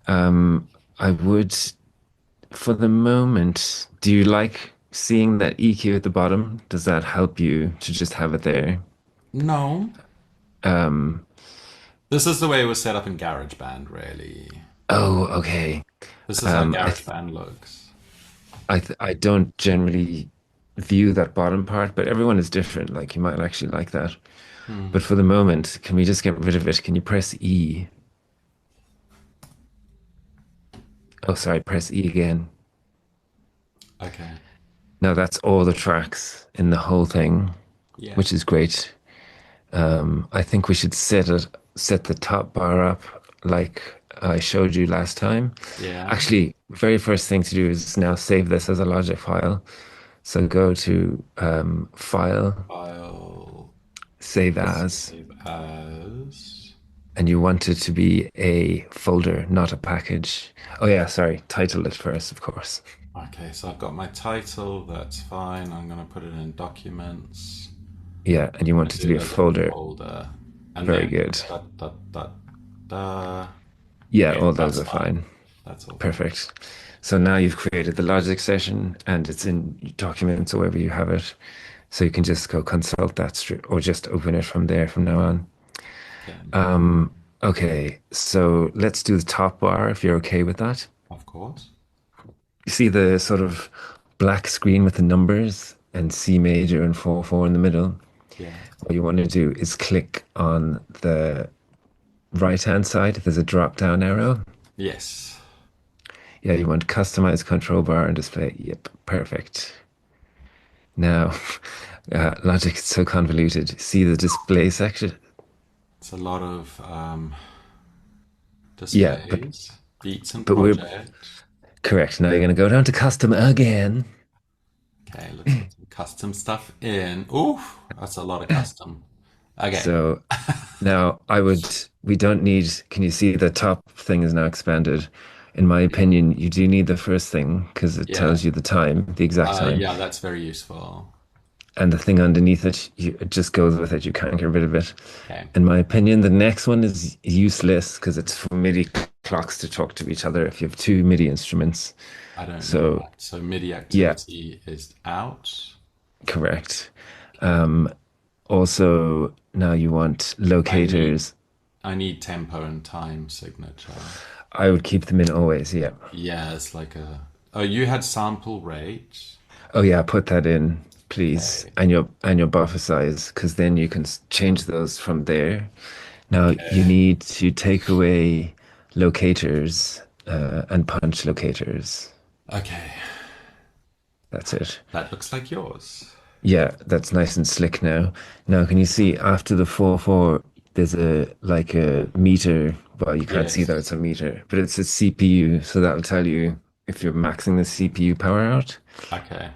Um, I would, for the moment, do you like seeing that EQ at the bottom? Does that help you to just have it there? No. Um, This is the way it was set up in GarageBand, really. oh, okay. This is how I GarageBand looks. I don't generally view that bottom part, but everyone is different. Like you might actually like that. Hmm. But for the moment, can we just get rid of it? Can you press E? Oh, sorry, press E again. Okay. Now that's all the tracks in the whole thing, Yeah. which is great. I think we should set the top bar up like I showed you last time. Yeah. Actually, very first thing to do is now save this as a logic file. So go to File, File. Save As, Save as. and you want it to be a folder, not a package. Oh yeah, sorry, title it first, of course. Okay, so I've got my title. That's fine. I'm going to put it in documents. Yeah, and you I want it to do be a that in folder. folder. And Very then good. da da da da. Yeah, Yeah, all those that's are fine. fine. That's all fine. Perfect. So now you've created the logic session and it's in documents or wherever you have it. So you can just go consult that or just open it from there from now on. Okay, Okay, so let's do the top bar if you're okay with that. of course. You see the sort of black screen with the numbers and C major and 4/4 in the middle. Yeah. What you want to do is click on the right hand side. There's a drop down arrow. Yes. Yeah, you want customize control bar and display. Yep, perfect. Now, Logic is so convoluted. See the display section? It's a lot of Yeah, displays, beats and but we're project. correct. Now you're going to go down to custom again. Okay, let's put some custom stuff in. Ooh, that's a lot of custom. Okay. So now we don't need, can you see the top thing is now expanded? In my Yeah. opinion, you do need the first thing because it Yeah. tells you the time, the exact time. Yeah, that's very useful. And the thing underneath it, it just goes with it. You can't get rid of it. Okay. In my opinion, the next one is useless because it's for MIDI clocks to talk to each other if you have two MIDI instruments. I don't know So, that. So MIDI yeah, activity is out. correct. Also, now you want I need locators. I need tempo and time signature. I would keep them in always. Yeah. Yeah, it's like a. Oh, you had sample rate. Oh yeah, put that in, please, Okay. and your buffer size, because then you can change those from there. Now you Okay. need to take away locators and punch locators. Okay. That's it. That looks like yours. Yeah, that's nice and slick now. Now, can you see after the 4/4, there's a like a meter. Well, you can't see that Yes. it's a meter, but it's a CPU, so that'll tell you if you're maxing the CPU power out. Okay.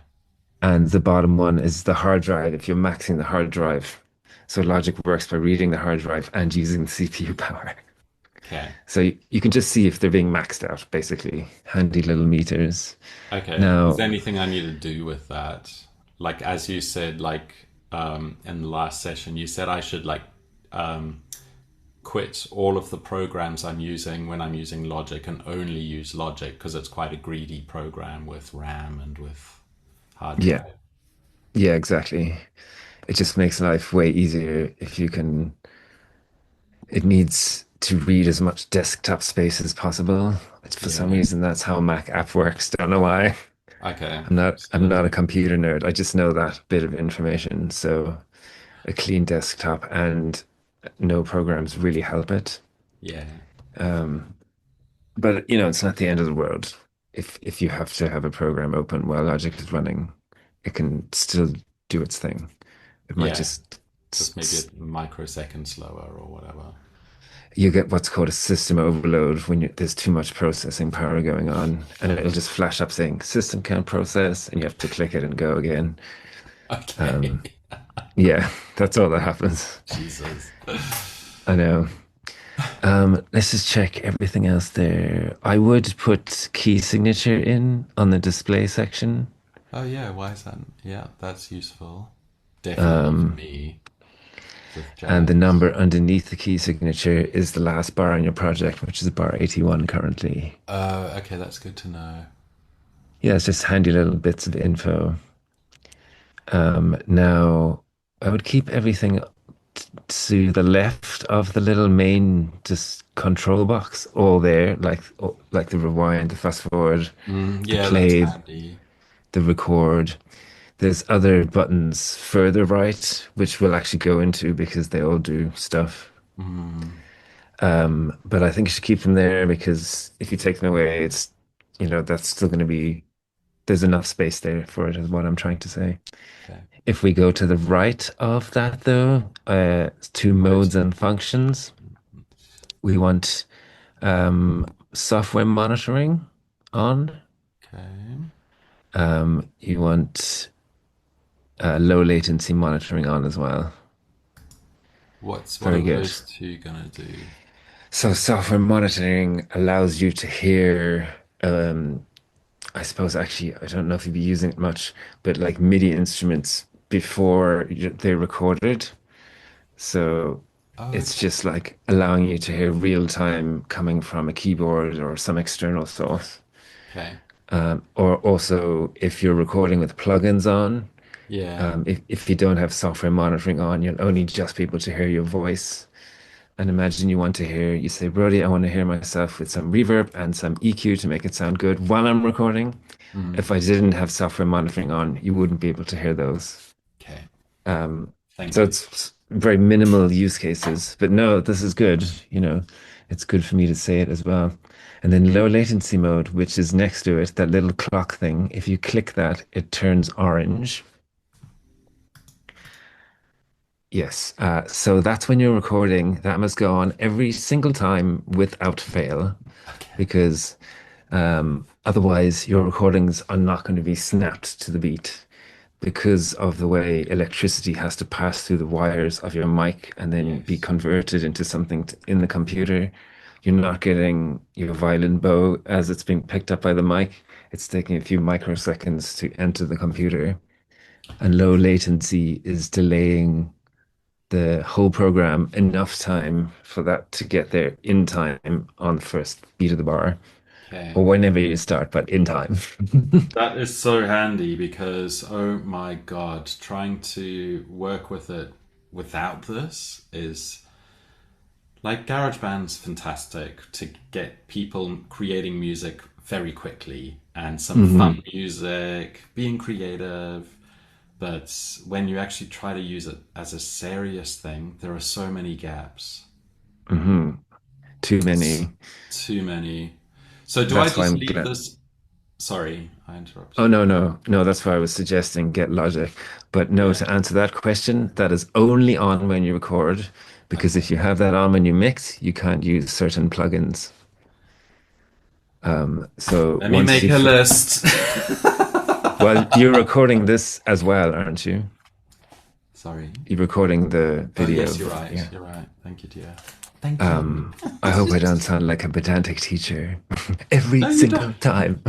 And the bottom one is the hard drive if you're maxing the hard drive. So Logic works by reading the hard drive and using the CPU power. Okay. So you can just see if they're being maxed out, basically. Handy little meters. Okay. Is Now, there anything I need to do with that? Like as you said, like in the last session, you said I should like um quit all of the programs I'm using when I'm using Logic and only use Logic because it's quite a greedy program with RAM and with hard yeah, drive. yeah, exactly. It just makes life way easier if you can. It needs to read as much desktop space as possible. It's for some Yeah. reason that's how Mac app works. Don't know why. Okay. I'm So not a computer nerd. I just know that bit of information. So a clean desktop and no programs really help it. yeah. But you know, it's not the end of the world. If you have to have a program open while Logic is running, it can still do its thing. It might Yeah. just Just maybe a microsecond slower or whatever. you get what's called a system overload when there's too much processing power going on, and it'll just flash up saying system can't process, and you have to click it and go again. Okay. Yeah, that's all that happens. Jesus. I know. Let's just check everything else there. I would put key signature in on the display section. Oh yeah, why is that? Yeah, that's useful. Definitely for me. with And the jazz. number underneath the key signature is the last bar on your project, which is bar 81 currently. Okay, that's good to know. Yeah, it's just handy little bits of info. Now, I would keep everything to the left of the little main just control box, all there, like the rewind, the fast forward, the Yeah, that's play, handy. the record. There's other buttons further right, which we'll actually go into because they all do stuff. Mm, But I think you should keep them there because if you take them away, that's still going to be, there's enough space there for it, is what I'm trying to say. okay. If we go to the right of that, though, to modes Motor. and functions, we want um, software monitoring on. Okay. You want low latency monitoring on as well. What Very are good. those two gonna do? So software monitoring allows you to hear, I suppose actually, I don't know if you'd be using it much, but like MIDI instruments before they're recorded. So it's Okay. just like allowing you to hear real time coming from a keyboard or some external source. Okay. Or also, if you're recording with plugins on, Yeah. if you don't have software monitoring on, you'll only just be able to hear your voice. And imagine you say, Brody, I want to hear myself with some reverb and some EQ to make it sound good while I'm recording. Mm, If I didn't have software monitoring on, you wouldn't be able to hear those. okay. Um, Thank so you. it's very minimal use cases, but no, this is good. You know, it's good for me to say it as well. And then low latency mode, which is next to it, that little clock thing. If you click that, it turns orange. Yes. So that's when you're recording. That must go on every single time without fail, Okay. because otherwise your recordings are not going to be snapped to the beat because of the way electricity has to pass through the wires of your mic and then be Yes. converted into something in the computer. You're not getting your violin bow as it's being picked up by the mic. It's taking a few microseconds to enter the computer. And low latency is delaying the whole program enough time for that to get there in time on the first beat of the bar Okay. or whenever you start, but in time. That is so handy because, oh my God, trying to work with it without this is like GarageBand's fantastic to get people creating music very quickly and some fun Hmm. music, being creative. But when you actually try to use it as a serious thing, there are so many gaps. Hmm. Too It's many. too many. So do I That's why just I'm leave glad. this? Sorry, I interrupted Oh, you. no, no, no, that's why I was suggesting get Logic. But no, Yeah. to answer that question, that is only on when you record, because Okay. if you have that on when you mix, you can't use certain plugins. So Let me once make a you've, list. well, you're recording this as well, aren't you? Sorry. You're recording the Oh, video yes, you're of, right. yeah. You're right. Thank you, dear. Thank you. I hope I don't sound like a pedantic teacher every No, you single don't. time.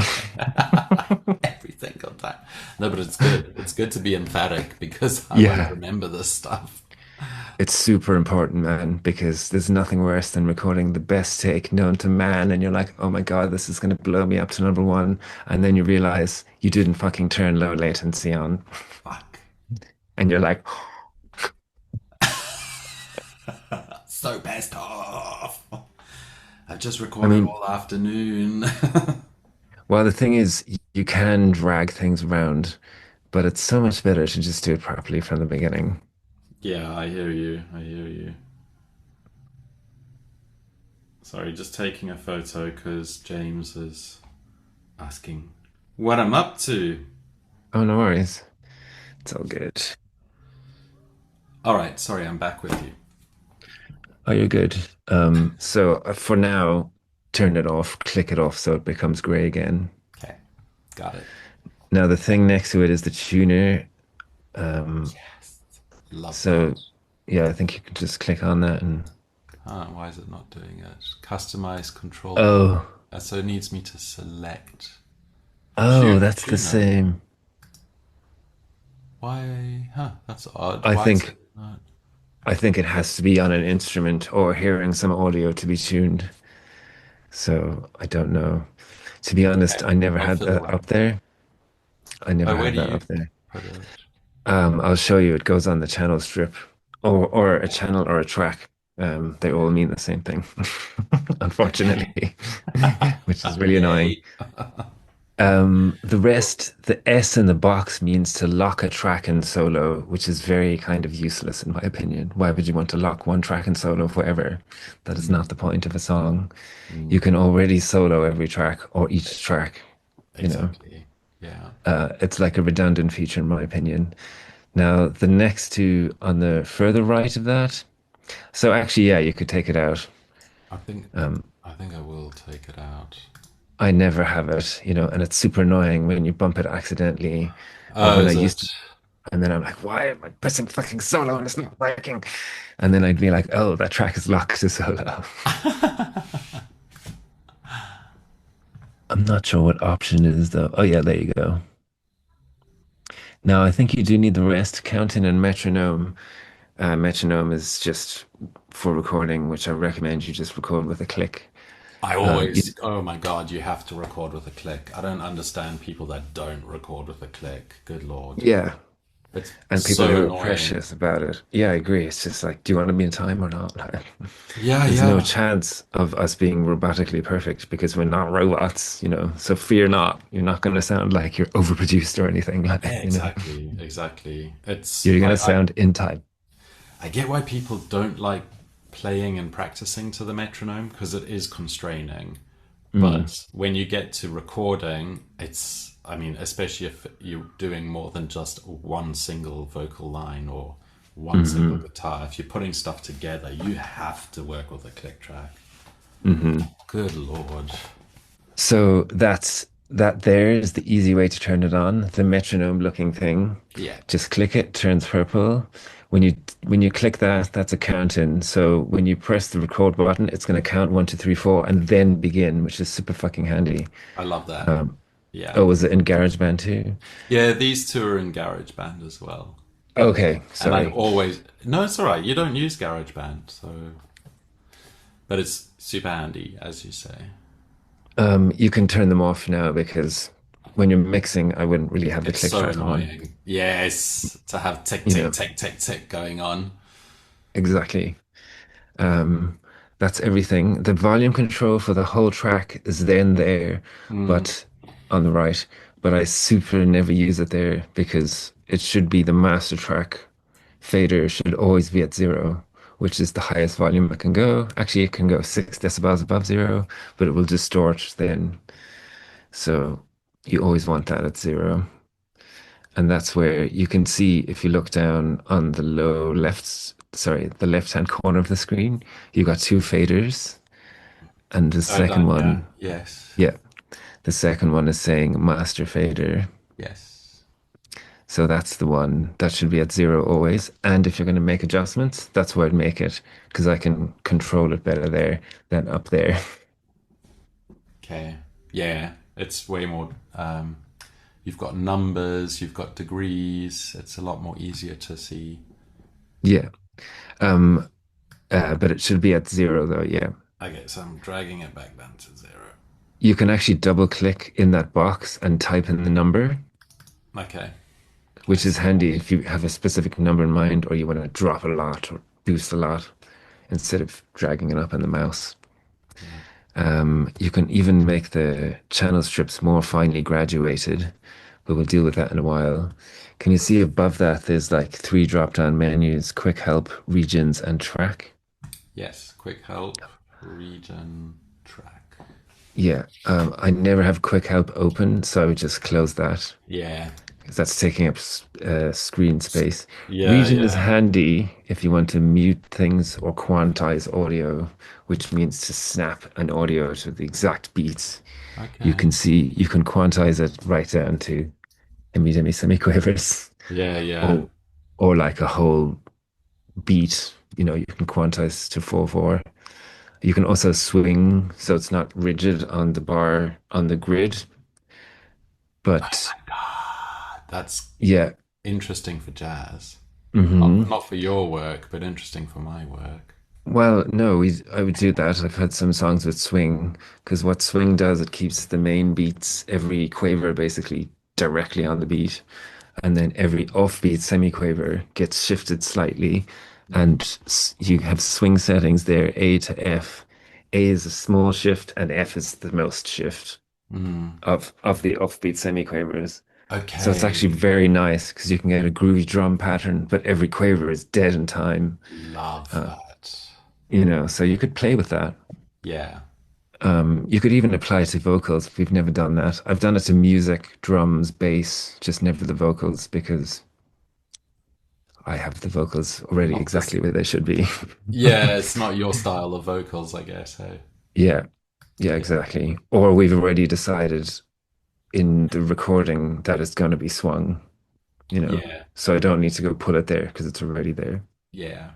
Every single time. No, but it's good. It's good to be emphatic because I won't Yeah, remember this stuff. it's super important, man, because there's nothing worse than recording the best take known to man, and you're like, oh my God, this is going to blow me up to number one. And then you realize you didn't fucking turn low latency on. Fuck. And you're like, So pissed off. I've just I recorded mean, all afternoon. well, the thing is, you can drag things around, but it's so much better to just do it properly from the beginning. Yeah, I hear you. I hear you. Sorry, just taking a photo because James is asking what I'm up to. Oh, no worries. It's all good. All right, sorry, I'm back with you. Oh, you're good. So for now, turn it off, click it off so it becomes gray again. Okay, got it. Now the thing next to it is the tuner. Um, Yes, love so that. yeah, I think you can just click on that and Why is it not doing it? Customize control panel. oh, So it needs me to select oh, that's the tuner. same. Why? Huh, that's odd. I Why is it think not? I think it has to be on an instrument or hearing some audio to be tuned. So I don't know. To be honest, Okay, I never I'll had fiddle that around. up there. I never Oh, where had do that you up there. put it? I'll show you. It goes on the channel strip, or a Okay. channel or a track. They all mean the same thing, Okay. unfortunately, which is really annoying. Yay. The rest, the S in the box means to lock a track in solo, which is very kind of useless in my opinion. Why would you want to lock one track in solo forever? That is not Mm, the point of a song. You mm, can already solo every track or each track, you know. exactly. Yeah. It's like a redundant feature in my opinion. Now, the next two on the further right of that. So actually, yeah, you could take it out. I think I think I will take it out. I never have it, and it's super annoying when you bump it accidentally, or Oh, when I is used it? to, and then I'm like, why am I pressing fucking solo and it's not working? And then I'd be like, oh, that track is locked to solo. I'm not sure what option it is though. Oh yeah, there you go. Now I think you do need the rest, counting and metronome. Metronome is just for recording, which I recommend you just record with a click. I You, always, oh my God, you have to record with a click. I don't understand people that don't record with a click. Good Lord. yeah, It's and people so who are annoying. precious about it. Yeah, I agree. It's just like, do you want to be in time or not? Yeah, There's no yeah. chance of us being robotically perfect because we're not robots. So fear not. You're not going to sound like you're overproduced or anything Yeah, like. exactly, exactly. You're going to sound in time. I get why people don't like playing and practicing to the metronome because it is constraining. Mm, But when you get to recording, it's, I mean, especially if you're doing more than just one single vocal line or one single hmm guitar, if you're putting stuff together, you have to work with a click track. hmm Good Lord. So that there is the easy way to turn it on, the metronome looking thing. Yeah, Just click it, turns purple. When you click that, that's a count in. So when you press the record button, it's going to count one, two, three, four, and then begin, which is super fucking handy. I love that. Um, Yeah. oh, was it in GarageBand too? Yeah, these two are in GarageBand as well. Okay, And I'd sorry. always, no, it's all right. You don't use GarageBand, so, but it's super handy, as you say. You can turn them off now because when you're mixing, I wouldn't really have the It's click so track on. annoying. Yes, to have tick, You tick, know, tick, tick, tick going on. exactly. Um, that's everything. The volume control for the whole track is then there, Mm, but on the right. But I super never use it there because it should be the master track. Fader should always be at zero, which is the highest volume it can go. Actually, it can go 6 decibels above zero, but it will distort then. So you always want that at zero. And that's where you can see if you look down on the low left, sorry, the left-hand corner of the screen, you got two faders. And the second down here. one, Yes. yeah, the second one is saying master fader. Yes. So that's the one that should be at zero always. And if you're going to make adjustments, that's where I'd make it because I can control it better there than up there. Okay. Yeah, it's way more. You've got numbers, you've got degrees. It's a lot more easier to see. Yeah. Um, but it should be at zero though. Yeah. Okay, so I'm dragging it back down to zero. You can actually double click in that box and type in the number, Okay, I which is see handy that. if you have a specific number in mind or you want to drop a lot or boost a lot instead of dragging it up on the mouse. Yeah. You can even make the channel strips more finely graduated, but we'll deal with that in a while. Can you see above that there's like three drop-down menus, quick help, regions, and track? Yes, quick help, region, track. Yeah, I never have quick help open, so I would just close that Yeah. because that's taking up screen space. Yeah, Region is yeah. handy if you want to mute things or quantize audio, which means to snap an audio to the exact beats. You Okay. can see, you can quantize it right down to immediately semiquavers Yeah, yeah. or or like a whole beat. You can quantize to 4/4. You can also swing so it's not rigid on the bar on the grid. But That's yeah, interesting for jazz. Hmm. Not for your work, but interesting for my work. Well, no, I would do that. I've had some songs with swing because what swing does, it keeps the main beats, every quaver basically directly on the beat. And then every offbeat semiquaver gets shifted slightly. Mm. And you have swing settings there, A to F. A is a small shift and F is the most shift Mm. of the offbeat semiquavers. So it's actually Okay. very nice because you can get a groovy drum pattern, but every quaver is dead in time. Love that. So you could play with that. Yeah. You could even apply it to vocals. We've never done that. I've done it to music, drums, bass, just never the vocals because I have the vocals already Not this. exactly where they should be. Yeah, it's not your style of vocals, I guess. Hey. Yeah, yeah, Yeah. exactly. Or we've already decided in the recording that it's going to be swung, you know. Yeah. So I don't need to go put it there because it's already there. Yeah.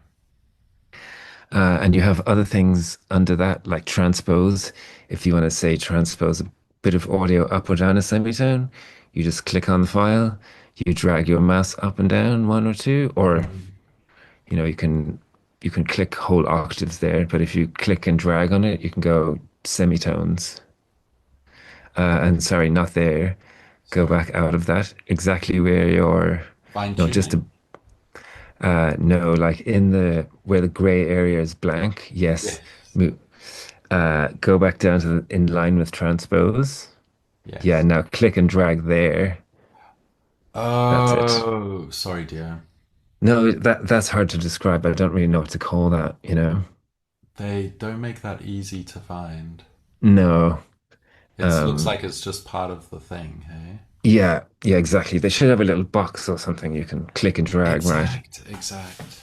And you have other things under that, like transpose. If you want to say transpose a bit of audio up or down a semitone, you just click on the file, you drag your mouse up and down one or two, or Mm. you can click whole octaves there. But if you click and drag on it, you can go semitones. And sorry, not there. Go Sorry. back out of that. Exactly where you're. Fine No, just a tuning. no, like in the where the gray area is blank. Yes. Yes. Move. Go back down to in line with transpose. Yeah, Yes. now click and drag there. That's it. Oh, sorry, dear. No, that's hard to describe. I don't really know what to call that. They don't make that easy to find. No. It looks Um, like it's just part of the thing, hey? yeah, yeah, exactly. They should have a little box or something you can click and drag, right? Exact.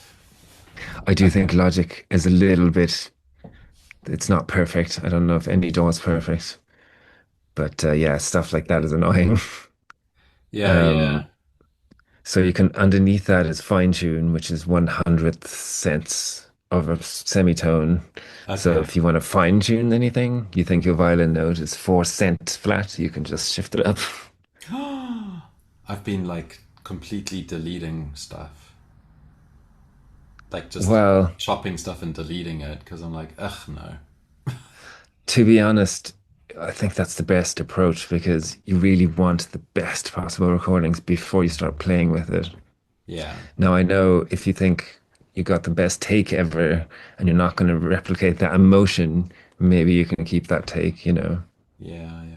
I do think Okay. Logic is a little bit, it's not perfect. I don't know if any DAW is perfect, but yeah, stuff like that is annoying. Yeah, Um, yeah. So you can underneath that is fine tune, which is 1/100th cents of a semitone. So Okay. if you want to fine tune anything, you think your violin note is 4 cent flat, you can just shift it up. I've been like completely deleting stuff. Like just Well, chopping stuff and deleting it because I'm like, ugh, no. to be honest, I think that's the best approach because you really want the best possible recordings before you start playing with it. Yeah. Now, I know if you think you got the best take ever and you're not going to replicate that emotion, maybe you can keep that take. Yeah, yeah.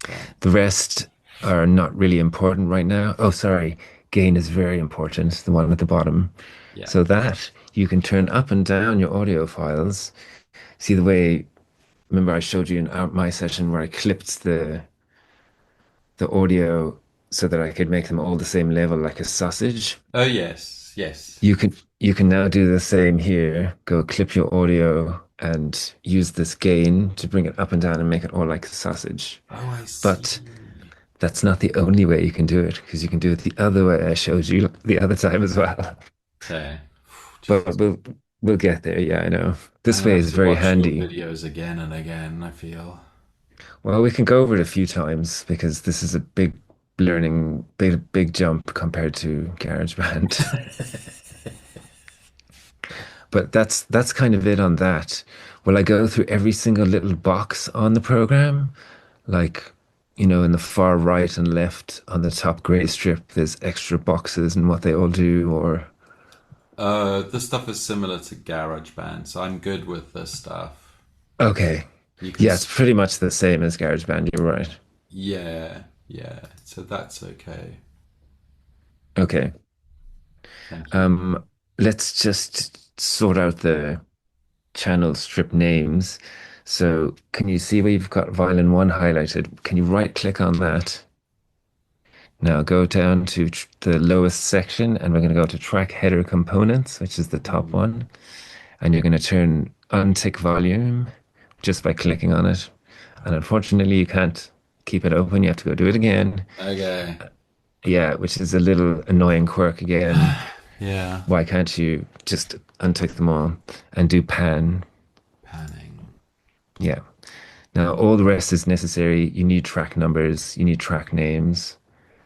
But The rest are not really important right now. Oh, sorry. Gain is very important, the one at the bottom. yeah. So that you can turn up and down your audio files. See the way, remember I showed you in my session where I clipped the audio so that I could make them all the same level like a sausage. Oh, yes. Yes. You can now do the same here. Go clip your audio and use this gain to bring it up and down and make it all like a sausage. Oh, I But see. that's not the only way you can do it because you can do it the other way I showed you the other time as well. Okay. But Jesus. we'll get there. Yeah, I know. I'm This gonna way have is to very watch your handy. videos again and again, I feel. Well, we can go over it a few times because this is a big learning, big jump compared to GarageBand. But that's kind of it on that. Will I go through every single little box on the program? Like, in the far right and left on the top gray strip, there's extra boxes and what they all do, or This stuff is similar to GarageBand, so I'm good with this stuff. okay. You can, Yeah, it's pretty much the same as GarageBand, you're right. yeah, yeah. So that's okay. Okay. Thank you. Um, let's just sort out the channel strip names. So can you see where you've got violin one highlighted? Can you right click on that? Now go down to the lowest section and we're going to go to track header components, which is the top Mm. one. And you're going to turn untick volume just by clicking on it. And unfortunately, you can't keep it open. You have to go do it again. Okay. Yeah, which is a little annoying quirk again. Yeah. Why can't you just untick them all and do pan? Panning. Yeah. Now, all the rest is necessary. You need track numbers, you need track names.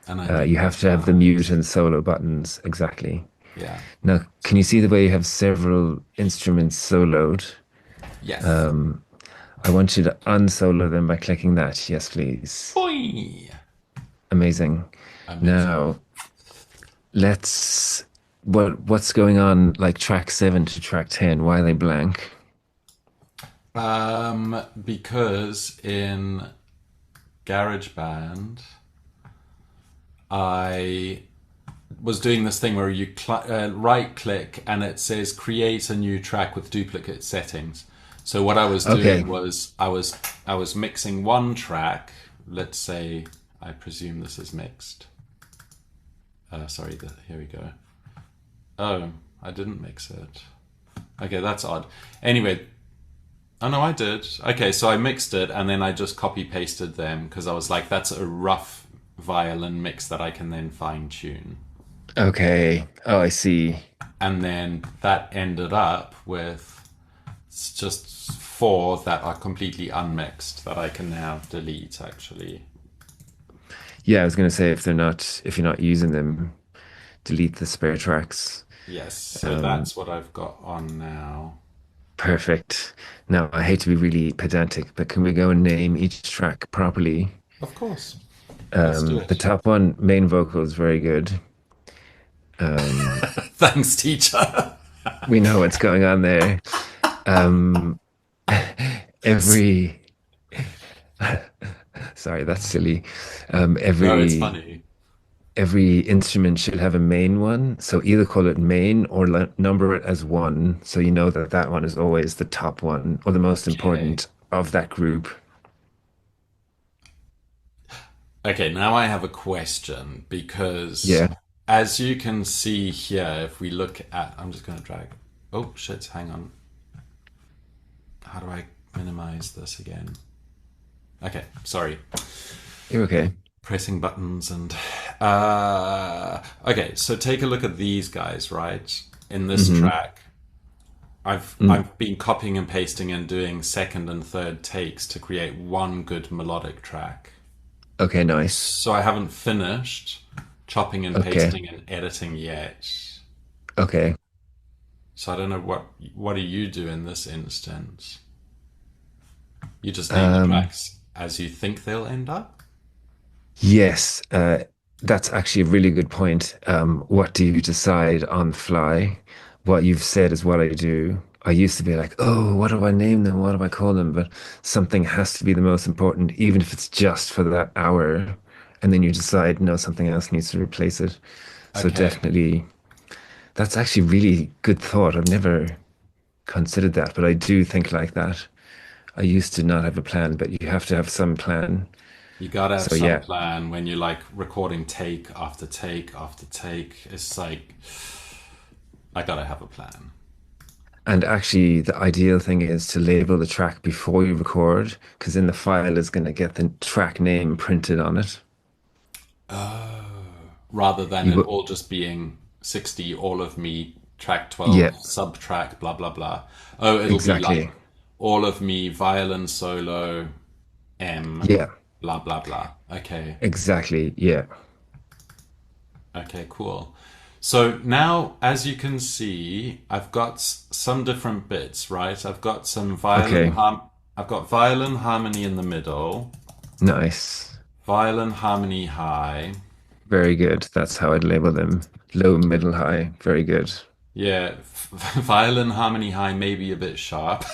And I need You the have to have the mute size. and solo buttons. Exactly. Yeah. Now, can you see the way you have several instruments soloed? Yes. I want you to unsolo them by clicking that. Yes, please. Boy. Amazing. Amazing. Now, let's what's going on like track 7 to track 10? Why are they blank? Because in GarageBand, I was doing this thing where you right click and it says create a new track with duplicate settings. So what I was Okay. doing was I was mixing one track. Let's say I presume this is mixed. Sorry, here we go. Oh, I didn't mix it. Okay, that's odd. Anyway, oh no, I did. Okay, so I mixed it and then I just copy pasted them because I was like, that's a rough violin mix that I can then fine tune. Okay. Oh, I see. And then that ended up with just four that are completely unmixed that I can now delete actually. Yeah, I was going to say if you're not using them, delete the spare tracks. Yes, so that's what I've got on now. Perfect. Now, I hate to be really pedantic, but can we go and name each track properly? Of course. Let's do The it. top one, main vocal, is very good. Thanks, teacher. We know what's going on there. Um, every, sorry, that's silly. Um, No, it's every funny. every instrument should have a main one. So either call it main or number it as one. So you know that that one is always the top one or the most Okay. important of that group. Okay, now I have a question because Yeah. as you can see here, if we look at, I'm just going to drag. Oh, shit, hang on. How do I minimize this again? Okay, sorry. You're okay. Pressing buttons and. Okay, so take a look at these guys, right? In this Hmm. track, I've been copying and pasting and doing second and third takes to create one good melodic track. Okay, nice. So I haven't finished chopping and Okay. pasting and editing yet. Okay. So I don't know what do you do in this instance? You just name the Um, tracks as you think they'll end up? yes, that's actually a really good point. What do you decide on the fly? What you've said is what I do. I used to be like, oh, what do I name them? What do I call them? But something has to be the most important, even if it's just for that hour. And then you decide, no, something else needs to replace it. So Okay. definitely, that's actually really good thought. I've never considered that, but I do think like that. I used to not have a plan, but you have to have some plan. You gotta have So some yeah, plan when you're like recording take after take after take. It's like I gotta have a plan. and actually, the ideal thing is to label the track before you record, because then the file is going to get the track name printed on it. Rather than You it will, all just being 60, all of me, track yeah, 12, subtrack, blah, blah, blah. Oh, it'll be like exactly. all of me, violin solo, M, Yeah, blah, blah, blah. Okay. exactly. Yeah. Okay, cool. So now, as you can see, I've got some different bits, right? Okay. I've got violin harmony in the middle, Nice. violin harmony high. Very good. That's how I'd label them. Low, middle, high. Very good. Yeah, violin harmony high may be a bit sharp.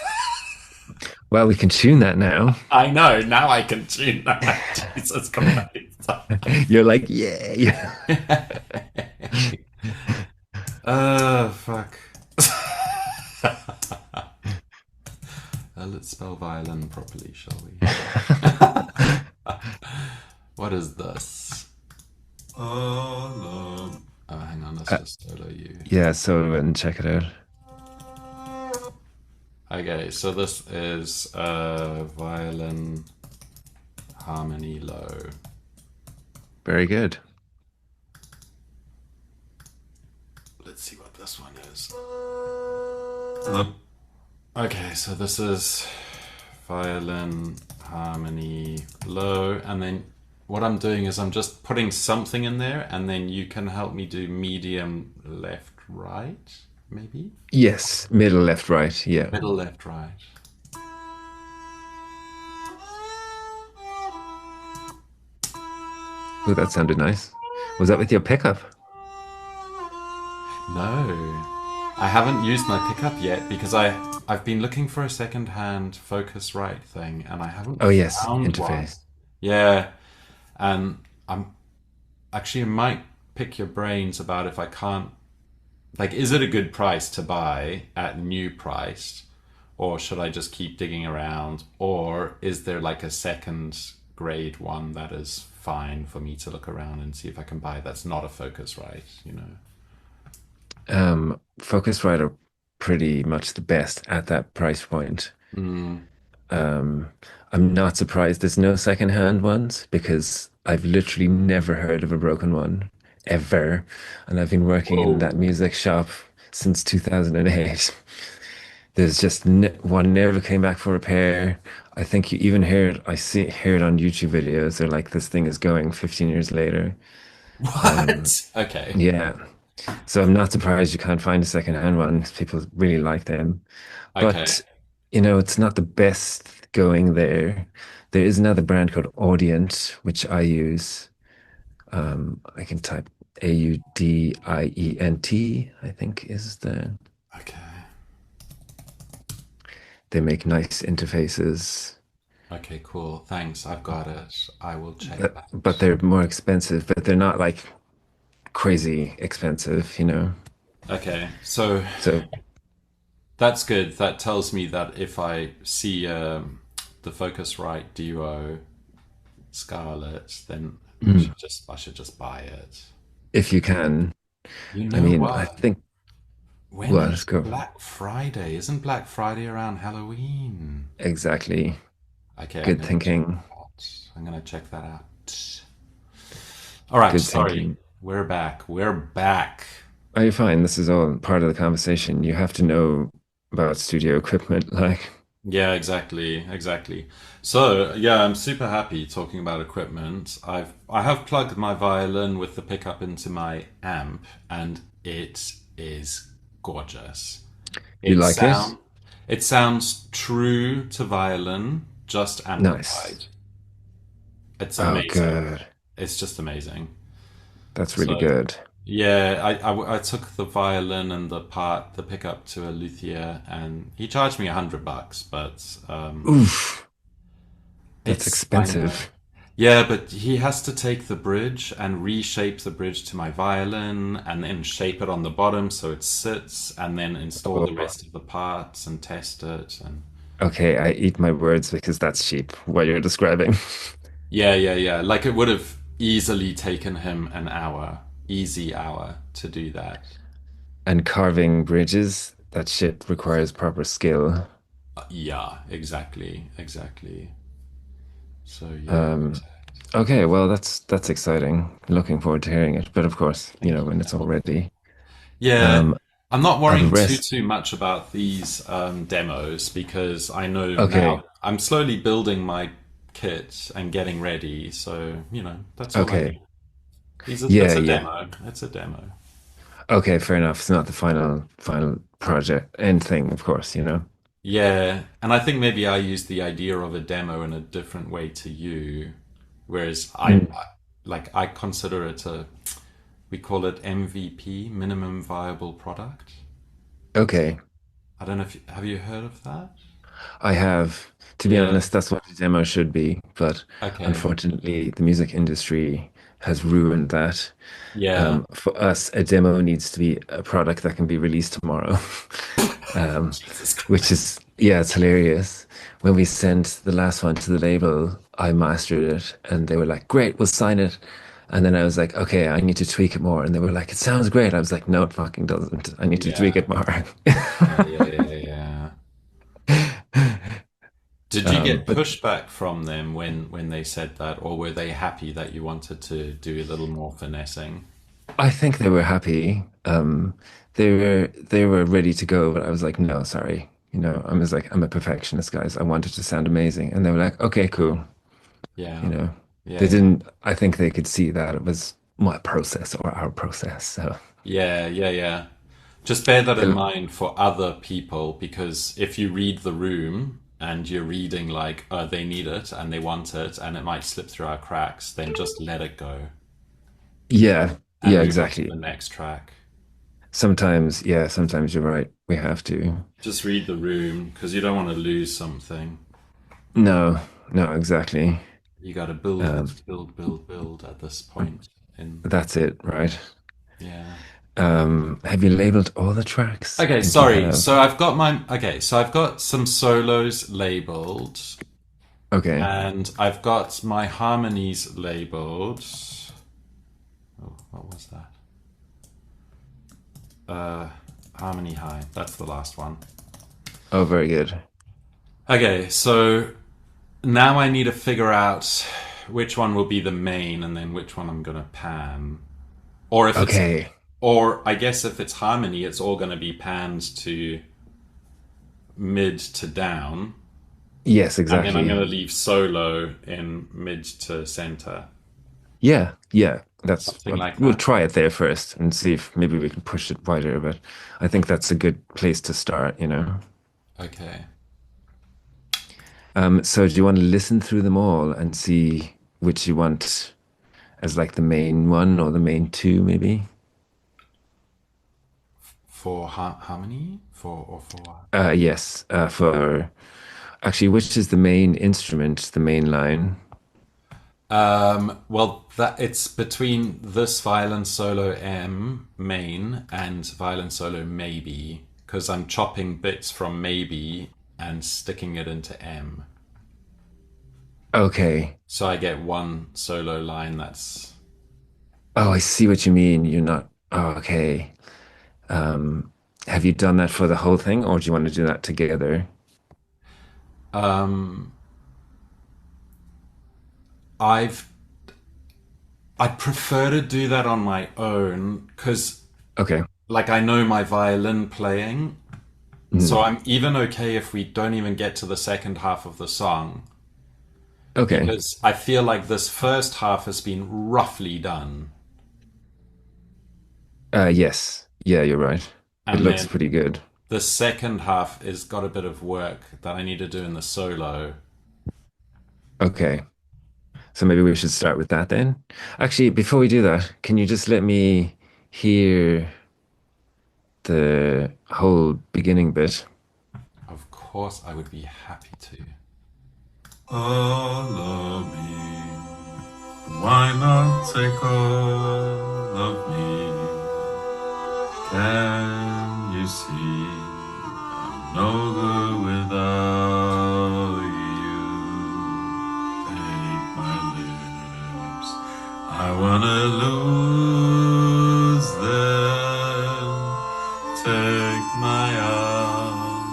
Well, we can tune that now. I know, now I can tune that. Jesus Christ. You're like, yeah, yeah. Fuck. Let's spell violin properly, shall we? What is this? Oh, hang on, let's Uh, just solo you. yeah, so and check it out. Okay, so this is violin harmony low. Very good. Let's see what this one is. Okay, so this is violin harmony low, and then what I'm doing is I'm just putting something in there, and then you can help me do medium left, right, maybe? Yes, middle, left, right. Yeah. Middle, left, right. Oh, that sounded nice. Was that with your pickup? No, I haven't used my pickup yet because I've been looking for a second-hand Focusrite thing and I haven't Oh, yes, found one. interface. Yeah, and I'm actually I might pick your brains about if I can't like is it a good price to buy at new price or should I just keep digging around or is there like a second grade one that is fine for me to look around and see if I can buy that's not a Focusrite, you know? Focusrite are pretty much the best at that price point. Mm. Um, I'm not surprised there's no secondhand ones because I've literally never heard of a broken one ever. And I've been working in that Whoa. music shop since 2008. There's just ne one never came back for repair. I think you even hear it on YouTube videos. They're like, this thing is going 15 years later. What? Okay. Yeah. So I'm not surprised you can't find a secondhand one. People really like them. Okay. But, it's not the best going there. There is another brand called Audient, which I use. I can type Audiient, I think is Okay. they make nice interfaces, Okay, cool. Thanks. I've got it. I will check but that. they're more expensive, but they're not like crazy expensive. Okay. So So, that's good. That tells me that if I see the Focusrite Duo Scarlet, then mm, I should just buy it. if you can, You I know mean, I what? think, When well, let's is go. Black Friday? Isn't Black Friday around Halloween? Exactly. Okay, I'm Good gonna check thinking. that. I'm gonna check that out. All right, Good sorry. thinking. We're back. We're back. Are you fine? This is all part of the conversation. You have to know about studio equipment. Like, Yeah, exactly, exactly. So, yeah, I'm super happy talking about equipment. I have plugged my violin with the pickup into my amp and it is gorgeous. you It like it? sound it sounds true to violin, just Nice. amplified. It's Oh, amazing. good. It's just amazing. That's really So, good. yeah, I took the violin and the pickup to a luthier, and he charged me $100, but Oof, that's I know. expensive. Yeah, but he has to take the bridge and reshape the bridge to my violin, and then shape it on the bottom so it sits, and then install the Oh, rest of the parts and test it, and okay, I eat my words because that's cheap, what you're describing. yeah, yeah, yeah. Like it would have easily taken him an hour, easy hour to do that. And carving bridges, that shit requires proper skill. Yeah, exactly, exactly. So yeah, Um, okay, well, that's exciting. Looking forward to hearing it. But of course, thank you. when it's all ready. Yeah, Um, I'm not the worrying rest. too much about these demos because I know Okay, now I'm slowly building my kit and getting ready. So that's all I okay. need. Yeah, It's a yeah. demo. It's a demo. Okay, fair enough. It's not the final project end thing, of course. Yeah, and I think maybe I use the idea of a demo in a different way to you, whereas Mm, I consider it a we call it MVP, minimum viable product. okay. I don't know if have you heard of that? I have, to be Yeah. honest, that's what a demo should be, but Okay. unfortunately, the music industry has ruined that. Yeah. For us, a demo needs to be a product that can be released tomorrow. um, Jesus which Christ. is, yeah, it's hilarious. When we sent the last one to the label, I mastered it, and they were like, "Great, we'll sign it." And then I was like, "Okay, I need to tweak it more." And they were like, "It sounds great." I was like, "No, it fucking doesn't. I need to tweak Yeah. it more." Yeah. Yeah. Yeah. Yeah. Did you get But pushback from them when they said that, or were they happy that you wanted to do a little more finessing? I think they were happy. They were ready to go, but I was like, "No, sorry." I was like, "I'm a perfectionist, guys. I want it to sound amazing." And they were like, "Okay, cool." You Yeah. know, Yeah. they Yeah. didn't. I think they could see that it was my process or our process. So, Yeah. Yeah. Yeah. Just bear that in The, mind for other people, because if you read the room and you're reading like, oh, they need it and they want it and it might slip through our cracks, then just let it go yeah, and yeah, move on to exactly. the next track. Sometimes, yeah, sometimes you're right. We have to. Just read the room because you don't want to lose something. No, no, exactly. You got to build, Um, build, build, build, build at this point. In that's it, right? yeah. Have you labeled all the tracks? I Okay, think you sorry. have. So I've got my okay. So I've got some solos labeled, Okay. and I've got my harmonies labeled. Oh, what was that? Uh, Harmony high. That's the last one. Oh, very good. Okay, so now I need to figure out which one will be the main, and then which one I'm gonna pan. Or if it's, Okay. or I guess if it's harmony, it's all gonna be panned to mid to down, Yes, and then I'm exactly. gonna leave solo in mid to center, Yeah, yeah. That's something like we'll that. try it there first and see if maybe we can push it wider, but I think that's a good place to start, you know. Okay. So do you want to listen through them all and see which you want as like the main one or the main two, maybe? For harmony, for or for Yes, for actually, which is the main instrument, the main line? well, that it's between this violin solo M main and violin solo maybe, because I'm chopping bits from maybe and sticking it into M. Okay. So I get one solo line that's Oh, I see what you mean. You're not. Oh, okay. Um, have you done that for the whole thing, or do you want to do that together? um I've I prefer to do that on my own because Okay. like I know my violin playing. So Mhm. I'm even okay if we don't even get to the second half of the song Okay. because I feel like this first half has been roughly done. Yes. Yeah, you're right. It And looks then pretty good. the second half has got a bit of work that I need to do in the solo. Okay. So maybe we should start with that then. Actually, before we do that, can you just let me hear the whole beginning bit? Of course, I would be happy to. All of me. Why not take all of me? Can you see I'm no good without you? Take my lips. I wanna lose them. Take my arm.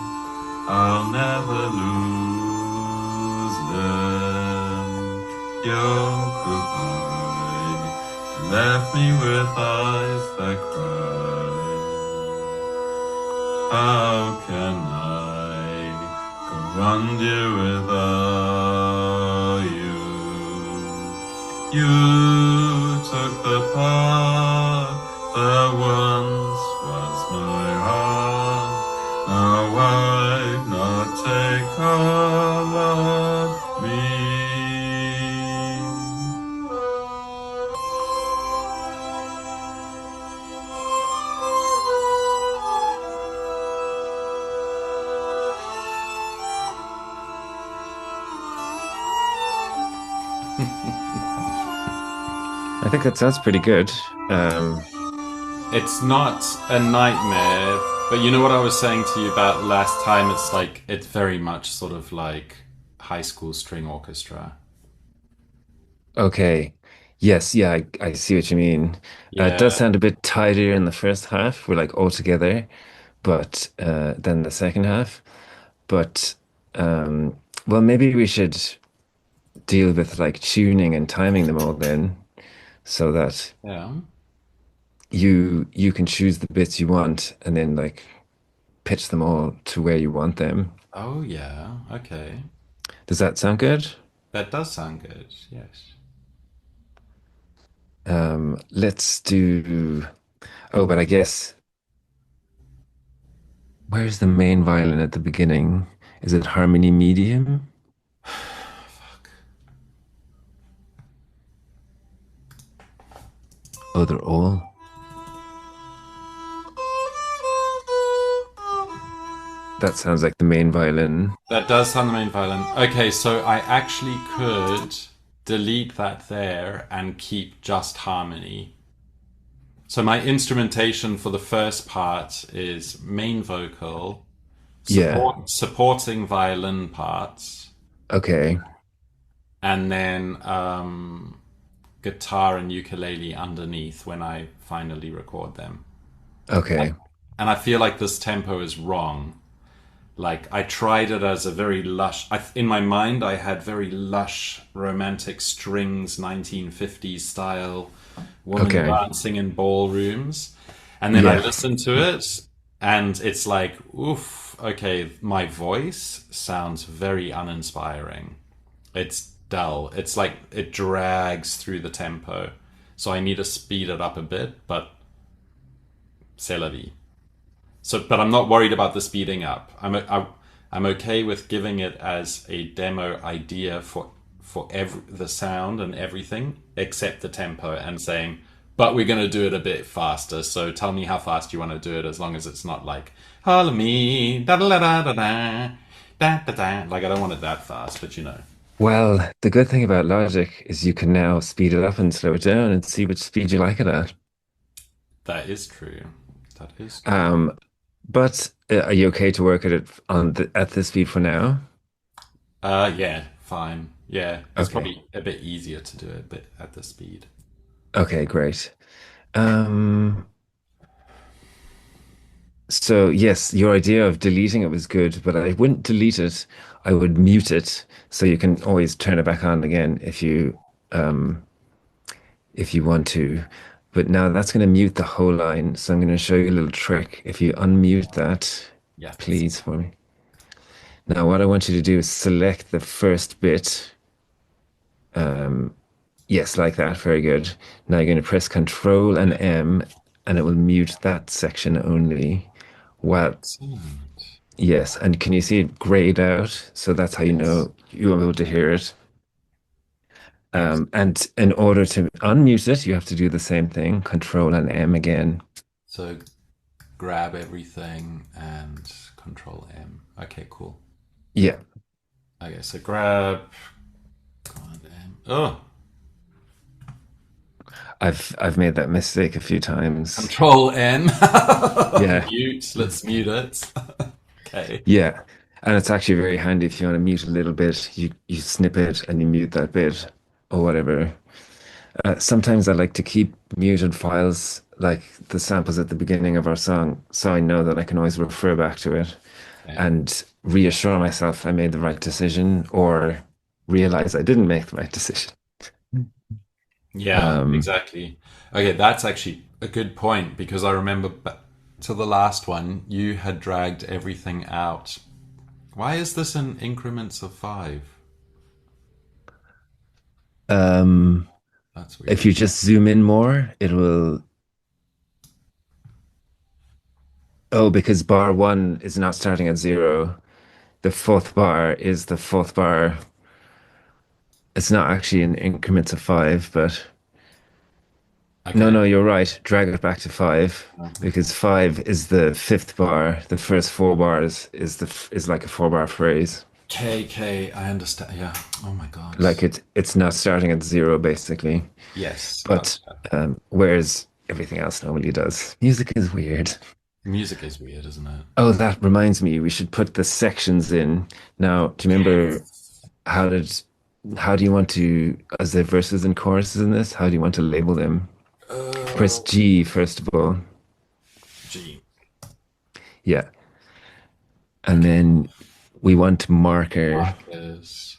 I'll never lose them. Your goodbye left me with eyes that cry. How can I go on, dear, without you? You took the part that once was my heart. Now why not take all of me? I think that sounds pretty good. It's not a nightmare, but you know what I was saying to you about last time? It's like, it's very much sort of like high school string orchestra. Okay. Yes, yeah, I see what you mean. It does Yeah, sound a bit tighter in the first half. We're like all together, but then the second half. But well, maybe we should deal with like tuning and timing them all then, so that yeah. you can choose the bits you want and then like pitch them all to where you want them. Oh, yeah. Okay. Does that sound good? That does sound good. Yes. Let's do. Oh, but I guess. Where's the main violin at the beginning? Is it harmony medium? Oh, they're all. That sounds like the main violin. That does sound the main violin. Okay, so I actually could delete that there and keep just harmony. So my instrumentation for the first part is main vocal, Yeah. supporting violin parts, Okay. and then guitar and ukulele underneath when I finally record them. Okay. And I feel like this tempo is wrong. Like I tried it as a very lush. In my mind, I had very lush, romantic strings, 1950s style, woman Okay. dancing in ballrooms, and then I Yeah. listened to it, and it's like, oof, okay, my voice sounds very uninspiring. It's dull. It's like it drags through the tempo, so I need to speed it up a bit, but c'est la vie. So, but I'm not worried about the speeding up. I'm okay with giving it as a demo idea for the sound and everything except the tempo, and saying, but we're going to do it a bit faster. So tell me how fast you want to do it, as long as it's not like holla me da da da da da da da da. Like I don't want it that fast, but you know Well, the good thing about Logic is you can now speed it up and slow it down and see which speed you like it at. that is true. That is true. Um, but are you okay to work at it at this speed for now? Yeah, fine. Yeah, it's Okay. probably a bit easier to do it a bit at the speed. Okay, great. Um, so yes, your idea of deleting it was good, but I wouldn't delete it. I would mute it so you can always turn it back on again um if you want to. But now that's going to mute the whole line. So I'm going to show you a little trick. If you unmute that, Yes. please, for me. Now, what I want you to do is select the first bit. Yes, like that. Very good. Now you're going to press Control and M, and it will mute that section only. Well, Excellent. yes. And can you see it grayed out? So that's how you Yes. know you'll be able to hear it. Excellent. And in order to unmute it, you have to do the same thing, Control and M again. So grab everything and Control M. Okay, cool. Yeah. Okay, so grab Command M. Oh, I've made that mistake a few times. Control N. Yeah. Mute. Let's mute it. Okay. Yeah. And it's actually very handy if you want to mute a little bit, you snip it and you mute that bit or whatever. Sometimes I like to keep muted files like the samples at the beginning of our song, so I know that I can always refer back to it Okay. and reassure myself I made the right decision or realize I didn't make the right decision. Yeah, Um, exactly. Okay, that's actually a good point, because I remember to the last one, you had dragged everything out. Why is this in increments of five? um, That's if weird. you just zoom in more, it will. Oh, because bar one is not starting at zero. The fourth bar is the fourth bar. It's not actually in increments of five, but no, Okay. no, you're right. Drag it back to five because five is the fifth bar. The first four bars is like a four bar phrase. KK, I understand. Yeah. Oh my god. Like it's not starting at zero basically. Yes, But gotcha. whereas everything else normally does. Music is weird. Music is weird, isn't it? Oh, that reminds me, we should put the sections in. Now, do you remember how did how do you want to, as there verses and choruses in this? How do you want to label them? Press Oh, G first of all. gee. Yeah. And Okay. then we want marker. Markers.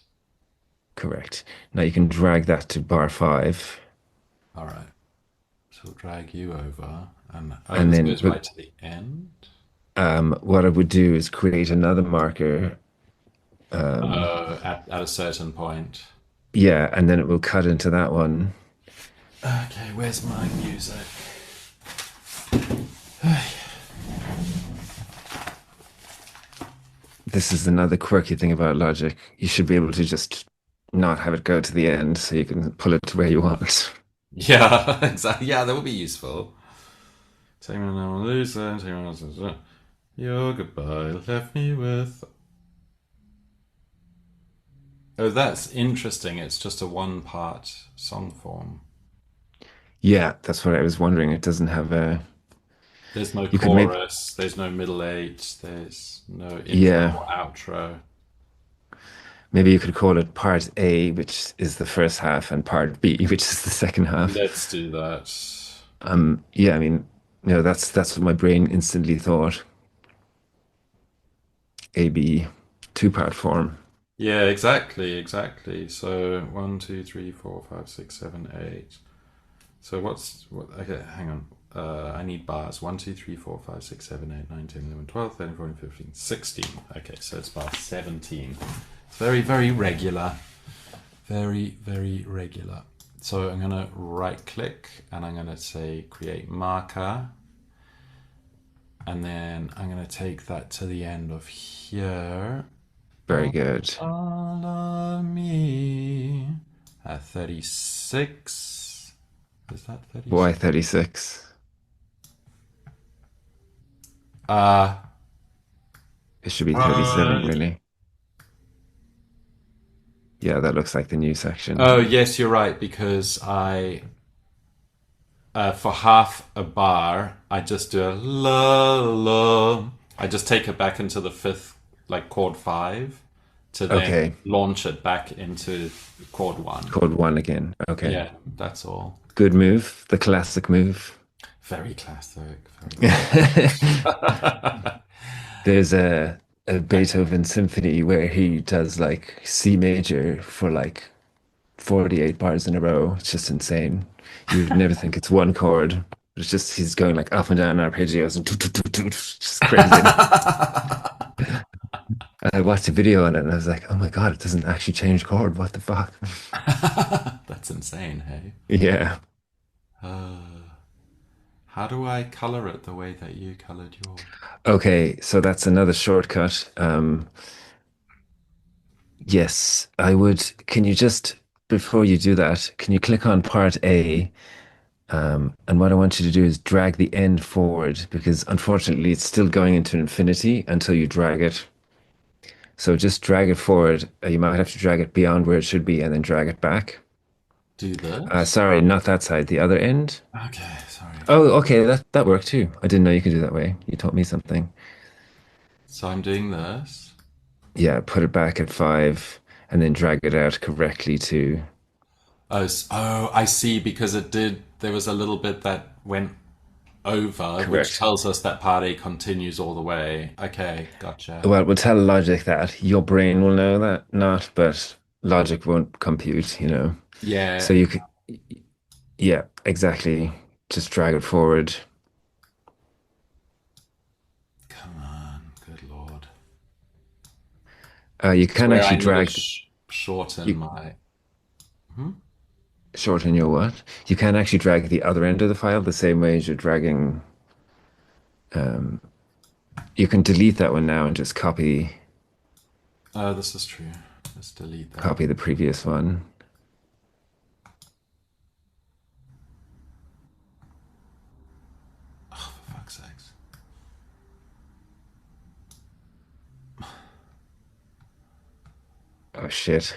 Correct. Now you can drag that to bar five. All right. So we'll drag you over, and oh, And this then goes right to the end. what I would do is create another marker. At a certain point. Yeah, and then it will cut into that one. Okay, where's my music? this is another quirky thing about Logic. You should be able to just not have it go to the end so you can pull it to where you want. Yeah, exactly. Yeah, that would be useful. Take me now, loser. Take me now, your goodbye left me with. Oh, that's interesting. It's just a one-part song form. Yeah, that's what I was wondering. It doesn't have a. There's no You could maybe. chorus. There's no middle eight. There's no intro Yeah, or outro. maybe you could call it part A, which is the first half, and part B, which is the second half. Let's do that. Yeah, I mean, that's what my brain instantly thought. A B, two-part form. Yeah, exactly, exactly. So one, two, three, four, five, six, seven, eight. So what's what? Okay, hang on. I need bars. 1, 2, 3, 4, 5, 6, 7, 8, 9, 10, 11, 12, 13, 14, 15, 16. Okay, so it's bar 17. It's very, very regular. Very, very regular. So I'm going to right click and I'm going to say create marker. And then I'm going to take that to the end of here. Very good. Follow me at 36. Is that 36? Why 36? Uh, It should be 37, uh, really. Yeah, that looks like the new section. oh, yes, you're right, because for half a bar, I just do a la la. I just take it back into the fifth, like chord five, to then Okay, launch it back into chord one. chord one again. Okay. Yeah, that's all. Good move. The classic move. Very classic. Very classic. There's a Beethoven symphony where he does like C major for like 48 bars in a row. It's just insane. You would never think it's one chord. It's just he's going like up and down arpeggios and just crazy. I watched a video on it and I was like, oh my God, it doesn't actually change chord. What the fuck? That's insane, hey? Yeah. How do I color it the way that you colored yours? Okay, so that's another shortcut. Yes, I would. Can you just, before you do that, can you click on part A? And what I want you to do is drag the end forward because unfortunately it's still going into infinity until you drag it. So just drag it forward. You might have to drag it beyond where it should be and then drag it back. Do this? Sorry, not that side, the other end. Okay, sorry. Oh, okay, that worked too. I didn't know you could do that way. You taught me something. So I'm doing this. Yeah, put it back at 5 and then drag it out correctly to Oh, oh, I see, because it did, there was a little bit that went over, which correct. tells us that part A continues all the way. Okay, gotcha. Well, we'll tell Logic that. Your brain will know that, not, but Logic won't compute, you know. So Yeah, you could, yeah, exactly. Just drag it forward. come on, good lord. You It's can where actually I need to drag, shorten you my. Hmm? shorten your what? You can actually drag the other end of the file the same way as you're dragging. You can delete that one now and just Oh, this is true. Let's delete that. copy the previous one. Oh, for fuck's sakes. Oh shit.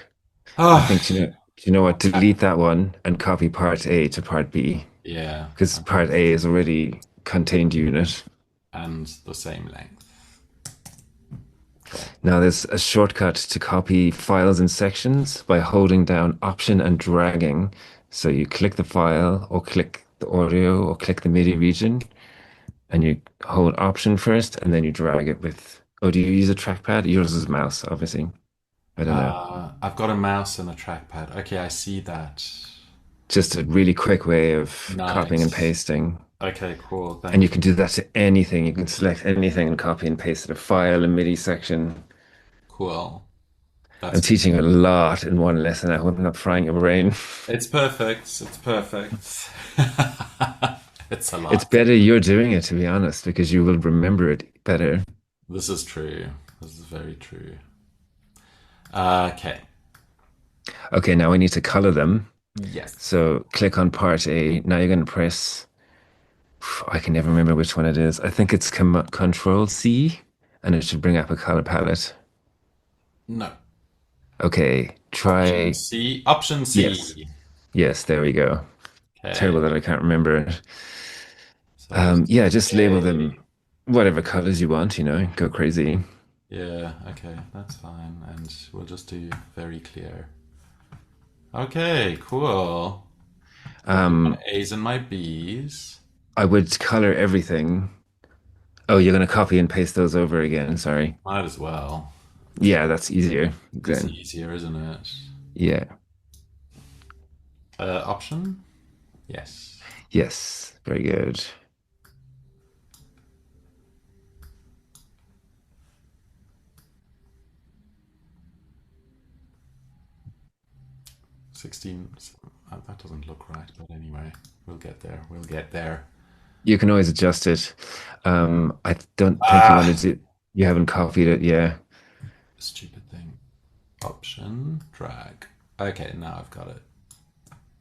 I Oh, think, do you know what? Delete that one and copy part A to part B. yeah. Because part A is already contained unit. And the same length. Cool. Now there's a shortcut to copy files and sections by holding down Option and dragging. So you click the file or click the audio or click the MIDI region and you hold Option first and then you drag it with, oh, do you use a trackpad? Yours is mouse, obviously. I don't know. I've got a mouse and a trackpad. Okay, I see that. Just a really quick way of copying and Nice. pasting. Okay, cool. And you Thank can you. do that to anything. You can select anything and copy and paste it, a file, a MIDI section. Cool. I'm That's teaching a lot in one lesson. I hope I'm not frying your brain. it's perfect. It's perfect. It's a It's lot. better you're doing it, to be honest, because you will remember it better. This is true. This is very true. Okay. Okay, now we need to color them. Yes. So click on part A. Now you're going to press, I can never remember which one it is. I think it's Control C, and it should bring up a color palette. No. Okay, Option try, C. Option yes. C. Yes, there we go. Okay. Terrible that I can't remember it. So just Yeah, just label A. them whatever colors you want, go crazy. Yeah, okay, that's fine. And we'll just do very clear. Okay, cool. Got my Um, A's and my B's. I would color everything. Oh, you're going to copy and paste those over again. Sorry. Might as well. Yeah, that's easier It's then. easier, isn't it? Yeah. Option? Yes. Yes. Very good. 16. That doesn't look right, but anyway, we'll get there. We'll get there. You can always adjust it. I don't think you Ah, wanted to, you haven't copied it. Yeah. stupid thing. Option, drag. Okay, now I've got it.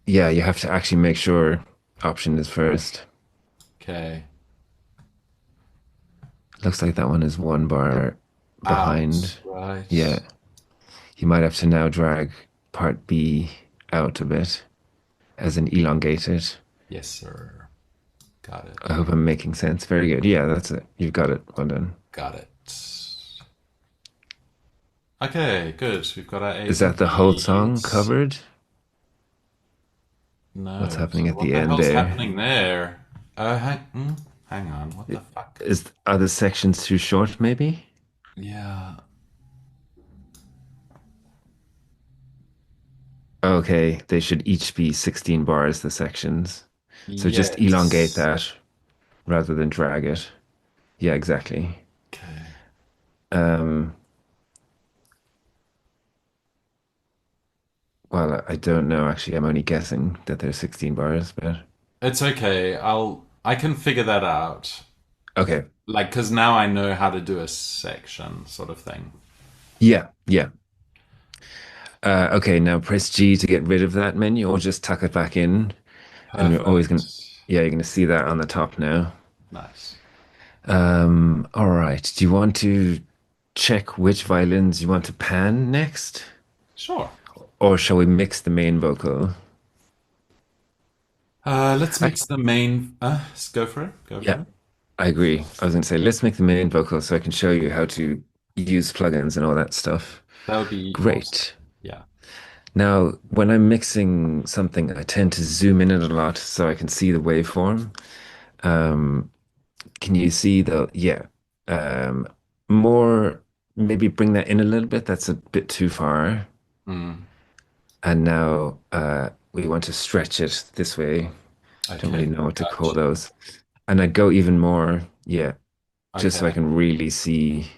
Yeah, you have to actually make sure option is first. Okay. Looks like that one is one bar Out, behind. Yeah. right. You might have to now drag part B out a bit as an elongated. Yes, sir. Got it. I hope I'm making sense. Very good. Yeah, that's it. You've got it. Well done. Got it. Okay, good. We've got our Is A's and that the whole song B's. covered? What's No. happening So at what the the end hell's there? happening there? Hang on. What the fuck? Are the sections too short, maybe? Yeah. Okay, they should each be 16 bars, the sections. So just elongate Yes. that rather than drag it. Yeah, exactly. Okay. Um, well, I don't know actually. I'm only guessing that there's 16 bars, but It's okay. I can figure that out. okay. Like, because now I know how to do a section sort of thing. Yeah, yeah. Okay, now press G to get rid of that menu or just tuck it back in. And you're always Perfect. gonna, yeah, you're gonna see that on the top now. Nice. All right. Do you want to check which violins you want to pan next? Sure. Or shall we mix the main vocal? Let's I, mix the main. Go for it. Go for yeah, it. I agree. I was gonna say let's make the main vocal so I can show you how to use plugins and all that stuff. That would be awesome. Great. Yeah. Now, when I'm mixing something, I tend to zoom in it a lot so I can see the waveform. Um, can you see the, yeah, um, more, maybe bring that in a little bit. That's a bit too far. Mm. And now we want to stretch it this way. Don't really Okay. know what to call Gotcha. those. And I'd go even more, yeah, just so I Okay. can really see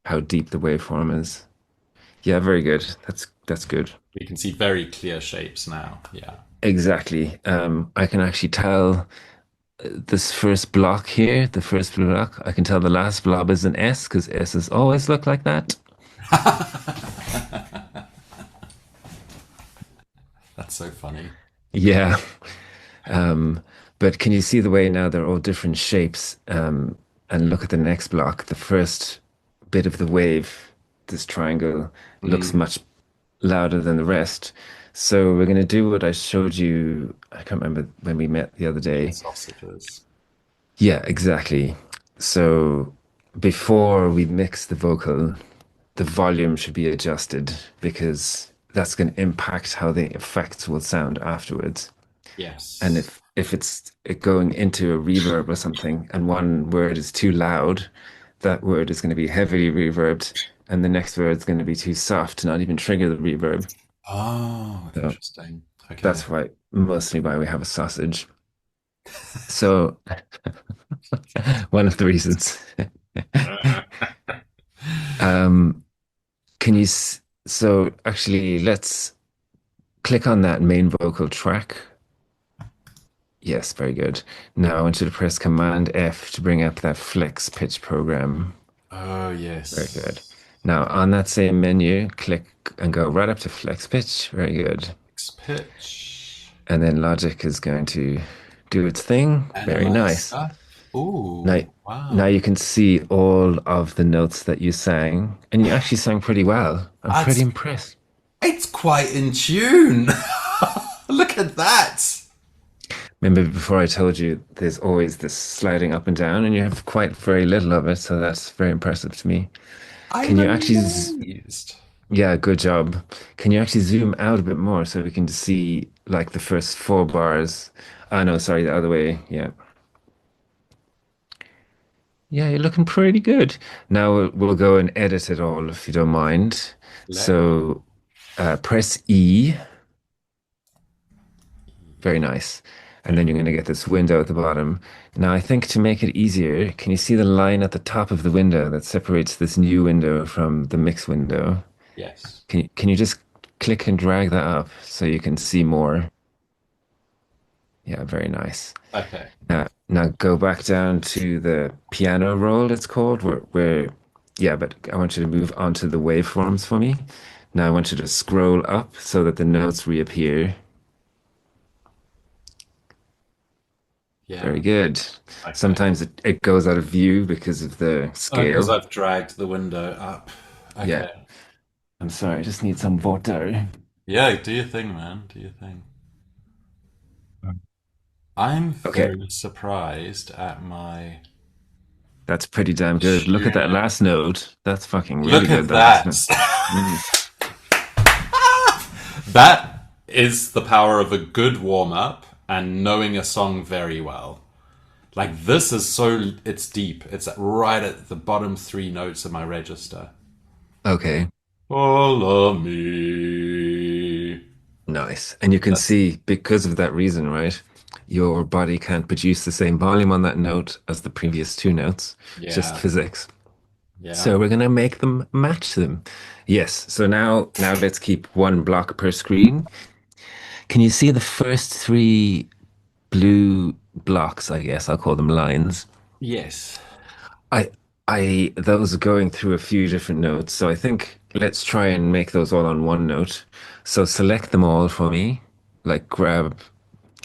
how deep the waveform is. Yeah, very good. That's good. We can see very clear shapes now. Yeah. Exactly. I can actually tell this first block here, the first block, I can tell the last blob is an S because S's always look like that. That's so funny. Yeah. Um, but can you see the way now they're all different shapes? And look at the next block. The first bit of the wave, this triangle, looks Mm. much louder than the rest. So we're going to do what I showed you. I can't remember when we met the other The day. sausages. Yeah, exactly. So before we mix the vocal, the volume should be adjusted because that's going to impact how the effects will sound afterwards. And Yes. if it's going into a reverb or something, and one word is too loud, that word is going to be heavily reverbed, and the next word is going to be too soft to not even trigger the reverb. Oh, So interesting. Okay. that's why mostly why we have a sausage. So one of the reasons. Um, can you so actually let's click on that main vocal track. Yes, very good. Now I want you to press Command F to bring up that flex pitch program. Oh, Very good. yes. Now on that same menu, click and go right up to flex pitch. Very good. X pitch. And then Logic is going to do its thing. Very Analyze nice. stuff. Now, Ooh, now wow. you can see all of the notes that you sang, and you actually sang pretty well. I'm pretty It's impressed. it's quite in tune. Look at that. Remember before I told you there's always this sliding up and down, and you have quite very little of it, so that's very impressive to me. I'm Can you actually, amazed. yeah, good job. Can you actually zoom out a bit more so we can see like the first four bars? Ah, no, sorry, the other way. Yeah. Yeah, you're looking pretty good. Now we'll go and edit it all if you don't mind. Let So press E. Very nice. And then you're going to get this window at the bottom. Now, I think to make it easier, can you see the line at the top of the window that separates this new window from the mix window? yes. Can you just click and drag that up so you can see more? Yeah, very nice. Okay. Now go back down to the piano roll, it's called, yeah, but I want you to move onto the waveforms for me. Now I want you to scroll up so that the notes reappear. Yeah. Very good. Okay. Sometimes it goes out of view because of the Oh, because scale. I've dragged the window up. Yeah, Okay. I'm sorry, I just need some water. Yeah, do your thing, man. Do your thing. I'm Okay, very surprised at my that's pretty damn good. Look at that tuning. last note. That's fucking really Look good, at that last that. note. Mm. That is the power of a good warm up and knowing a song very well. Like this is so it's deep. It's right at the bottom three notes of my register. Okay, Follow me. nice. And you can That's see because of that reason, right? Your body can't produce the same volume on that note as the previous two notes. It's just yeah, physics. yeah. So we're gonna make them match them. Yes. So now let's keep one block per screen. Can you see the first three blue blocks? I guess I'll call them lines. Yes. I I those are going through a few different notes. So I think let's try and make those all on one note. So select them all for me. Like grab.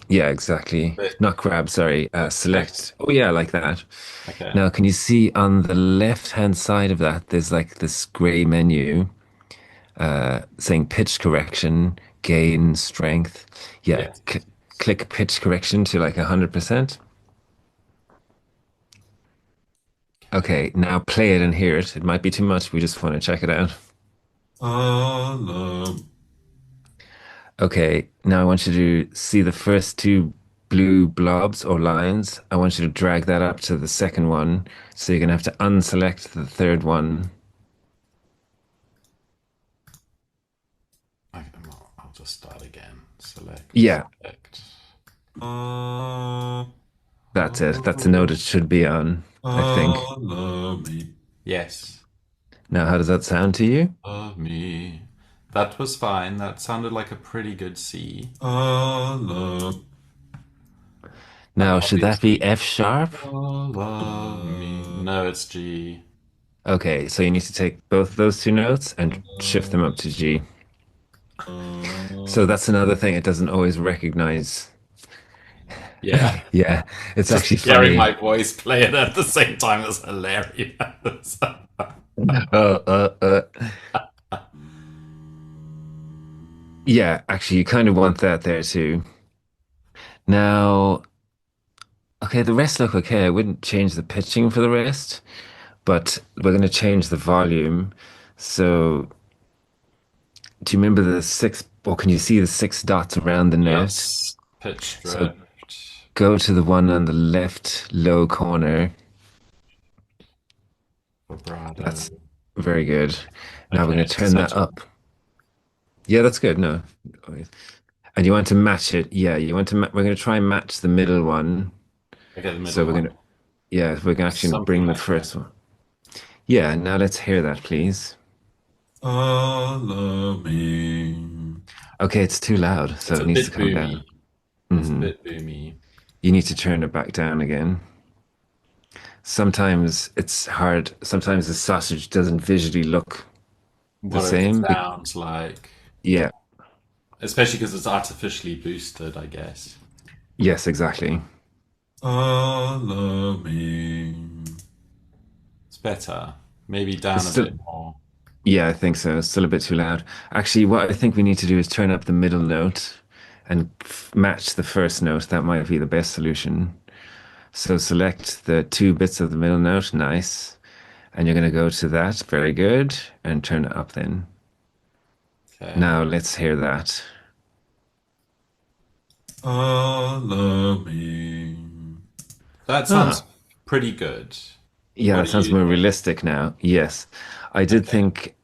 Yeah, exactly. But Not grab, sorry. select. Select. Oh yeah, like that. Okay. Now, can you see on the left-hand side of that, there's like this gray menu saying pitch correction, gain, strength. Yeah, Yes. click pitch correction to like 100%. Okay. Okay, now play it and hear it. It might be too much. We just want to check it out. Follow. Okay, now I want you to see the first two blue blobs or lines. I want you to drag that up to the second one. So you're going to have to unselect the third one. I'll just start again. Select. Yeah, Select. Uh, that's it. That's the note it should be on, I think. Follow me. Yes. Now, how does that sound to you? Love me. That was fine. That sounded like a pretty good C. Follow. Now, should that be Obviously. F sharp? Follow me. No, it's G. Okay, so you need to take both those two notes and shift them up to G. So that's another thing, it doesn't always recognize. Yeah. Yeah, it's Just actually hearing funny. my voice play it at the same time is hilarious. Uh. Yeah, actually, you kind of want that there too. Now, okay, the rest look okay. I wouldn't change the pitching for the rest, but we're going to change the volume. So, do you remember the six, or can you see the six dots around the note? Yes. Pitch So, drift. go to the one on the left low corner. Vibrato. That's very good. Now we're going Okay. to turn So that up. Yeah, that's good. No. And you want to match it. Yeah, you want to, we're going to try and match the middle one. okay, the So middle we're going one. to, yeah, we're going to actually Something bring the like that. first one. Yeah, now let's hear that, please. Follow me. Okay, it's too loud, It's so a it needs to bit come down. boomy. It's a bit boomy. You need to turn it back down again. sometimes it's hard. Sometimes the sausage doesn't visually look the What it same. sounds like. Yeah, Especially because it's artificially boosted, I guess. yes, exactly. Follow me. It's better. Maybe It's down a still, bit more. yeah, I think so. It's still a bit too loud. Actually, what I think we need to do is turn up the middle note and match the first note. That might be the best solution. So select the two bits of the middle note. Nice. And you're going to go to that. Very good. And turn it up then. Okay. Now let's hear that. Follow me. That sounds Ah, pretty good. yeah, What that do sounds you more think? realistic now. Yes. I did Okay. think,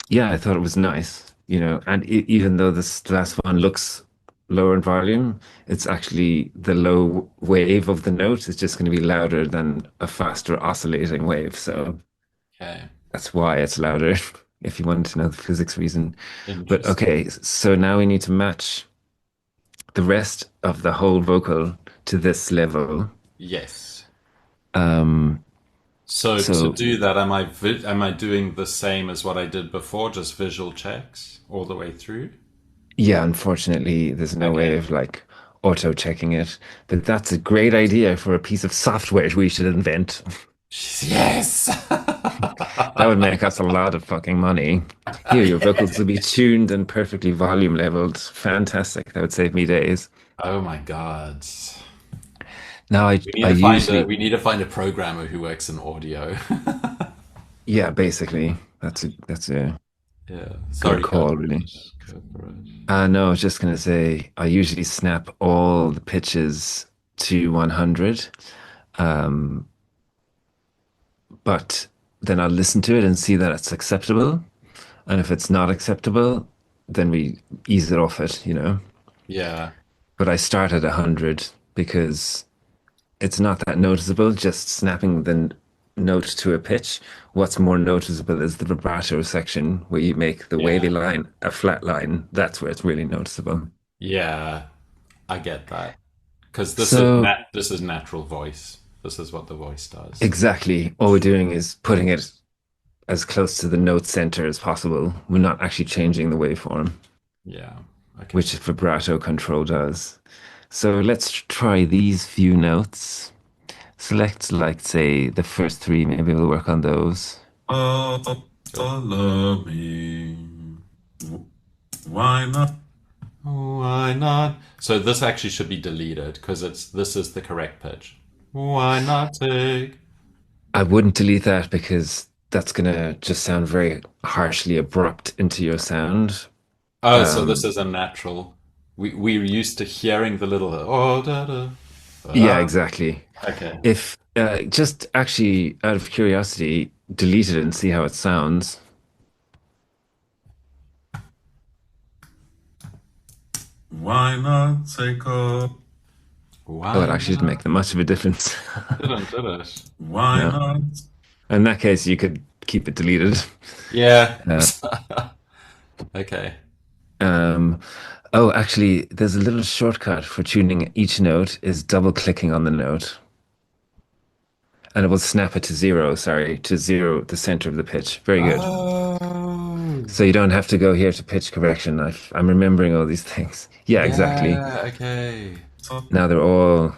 yeah, I thought it was nice, and even though this last one looks lower in volume, it's actually the low wave of the note is just going to be louder than a faster oscillating wave. So Okay. that's why it's louder, if you want to know the physics reason. But Interesting. okay, so now we need to match the rest of the whole vocal to this level. Yes. Um, So to so do that, am I doing the same as what I did before, just visual checks all the way through? yeah, unfortunately, there's no way Okay. of like auto checking it. But that's a great idea for a piece of software we should invent. Yes. That would make us a lot of fucking money. Here, your vocals will be tuned and perfectly volume leveled. Fantastic. That would save me days. Oh my God. Now, We need I to find a usually, we need to find a programmer who works in audio. yeah, basically, that's a Yeah. good Sorry, go call, for really. it. Go for it. No, I was just gonna say I usually snap all the pitches to 100, um, but then I'll listen to it and see that it's acceptable. And if it's not acceptable, then we ease it off it. Yeah. But I start at 100 because it's not that noticeable, just snapping the note to a pitch. What's more noticeable is the vibrato section where you make the wavy Yeah. line a flat line. That's where it's really noticeable. Yeah. I get that. Because So, this is natural voice. This is what the voice does. exactly, all we're doing is putting it as close to the note center as possible. We're not actually changing the waveform, Yeah. Okay. which vibrato control does. So let's try these few notes. Select, like, say, the first three. Maybe we'll work on those. Follow me. Why not? Why not? So this actually should be deleted because this is the correct pitch. Why not take? I wouldn't delete that because that's gonna just sound very harshly abrupt into your sound. Oh, so this Um, is a natural. We're used to hearing the little oh da da. yeah, Ah. exactly. Okay. If just actually out of curiosity, delete it and see how it sounds. Why not take off? Oh, it Why actually didn't make not? that much of a difference. Didn't did it? Why No. not? In that case, you could keep it deleted. Yeah. Uh, Okay. um, oh, actually, there's a little shortcut for tuning each note is double clicking on the note. And it will snap it to zero, sorry, to zero, the center of the pitch. Very good. Oh. So you don't have to go here to pitch correction. I'm remembering all these things. Yeah, exactly. Yeah. Okay. Now they're all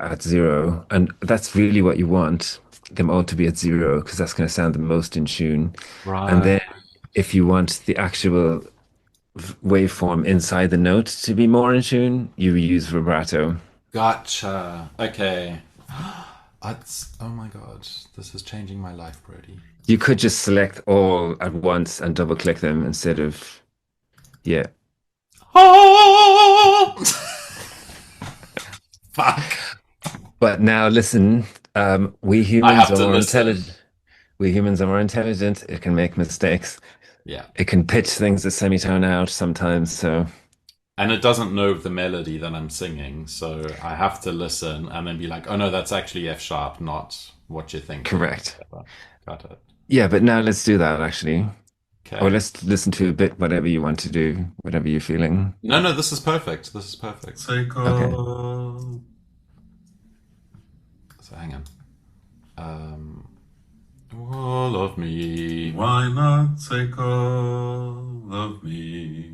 at zero, and that's really what you want them all to be at zero because that's going to sound the most in tune. And Right. then if you want the actual waveform inside the note to be more in tune, you use vibrato. Gotcha. Okay. That's, oh my god, this is changing my life, Brody. You could just select all at once and double click them instead of, yeah. Fuck. But now listen, we I humans have are to more listen. intelligent. We humans are more intelligent. It can make mistakes. Yeah. It can pitch things a semitone out sometimes. So And it doesn't know the melody that I'm singing, so I have to listen and then be like, oh no, that's actually F sharp, not what you're thinking. correct. Got it. Yeah, but now let's do that actually. Or Okay. let's listen to a bit, whatever you want to do, whatever you're feeling. No, no, this is perfect. This is perfect. Take Okay. off. So hang on. All of me. Why not take all of me?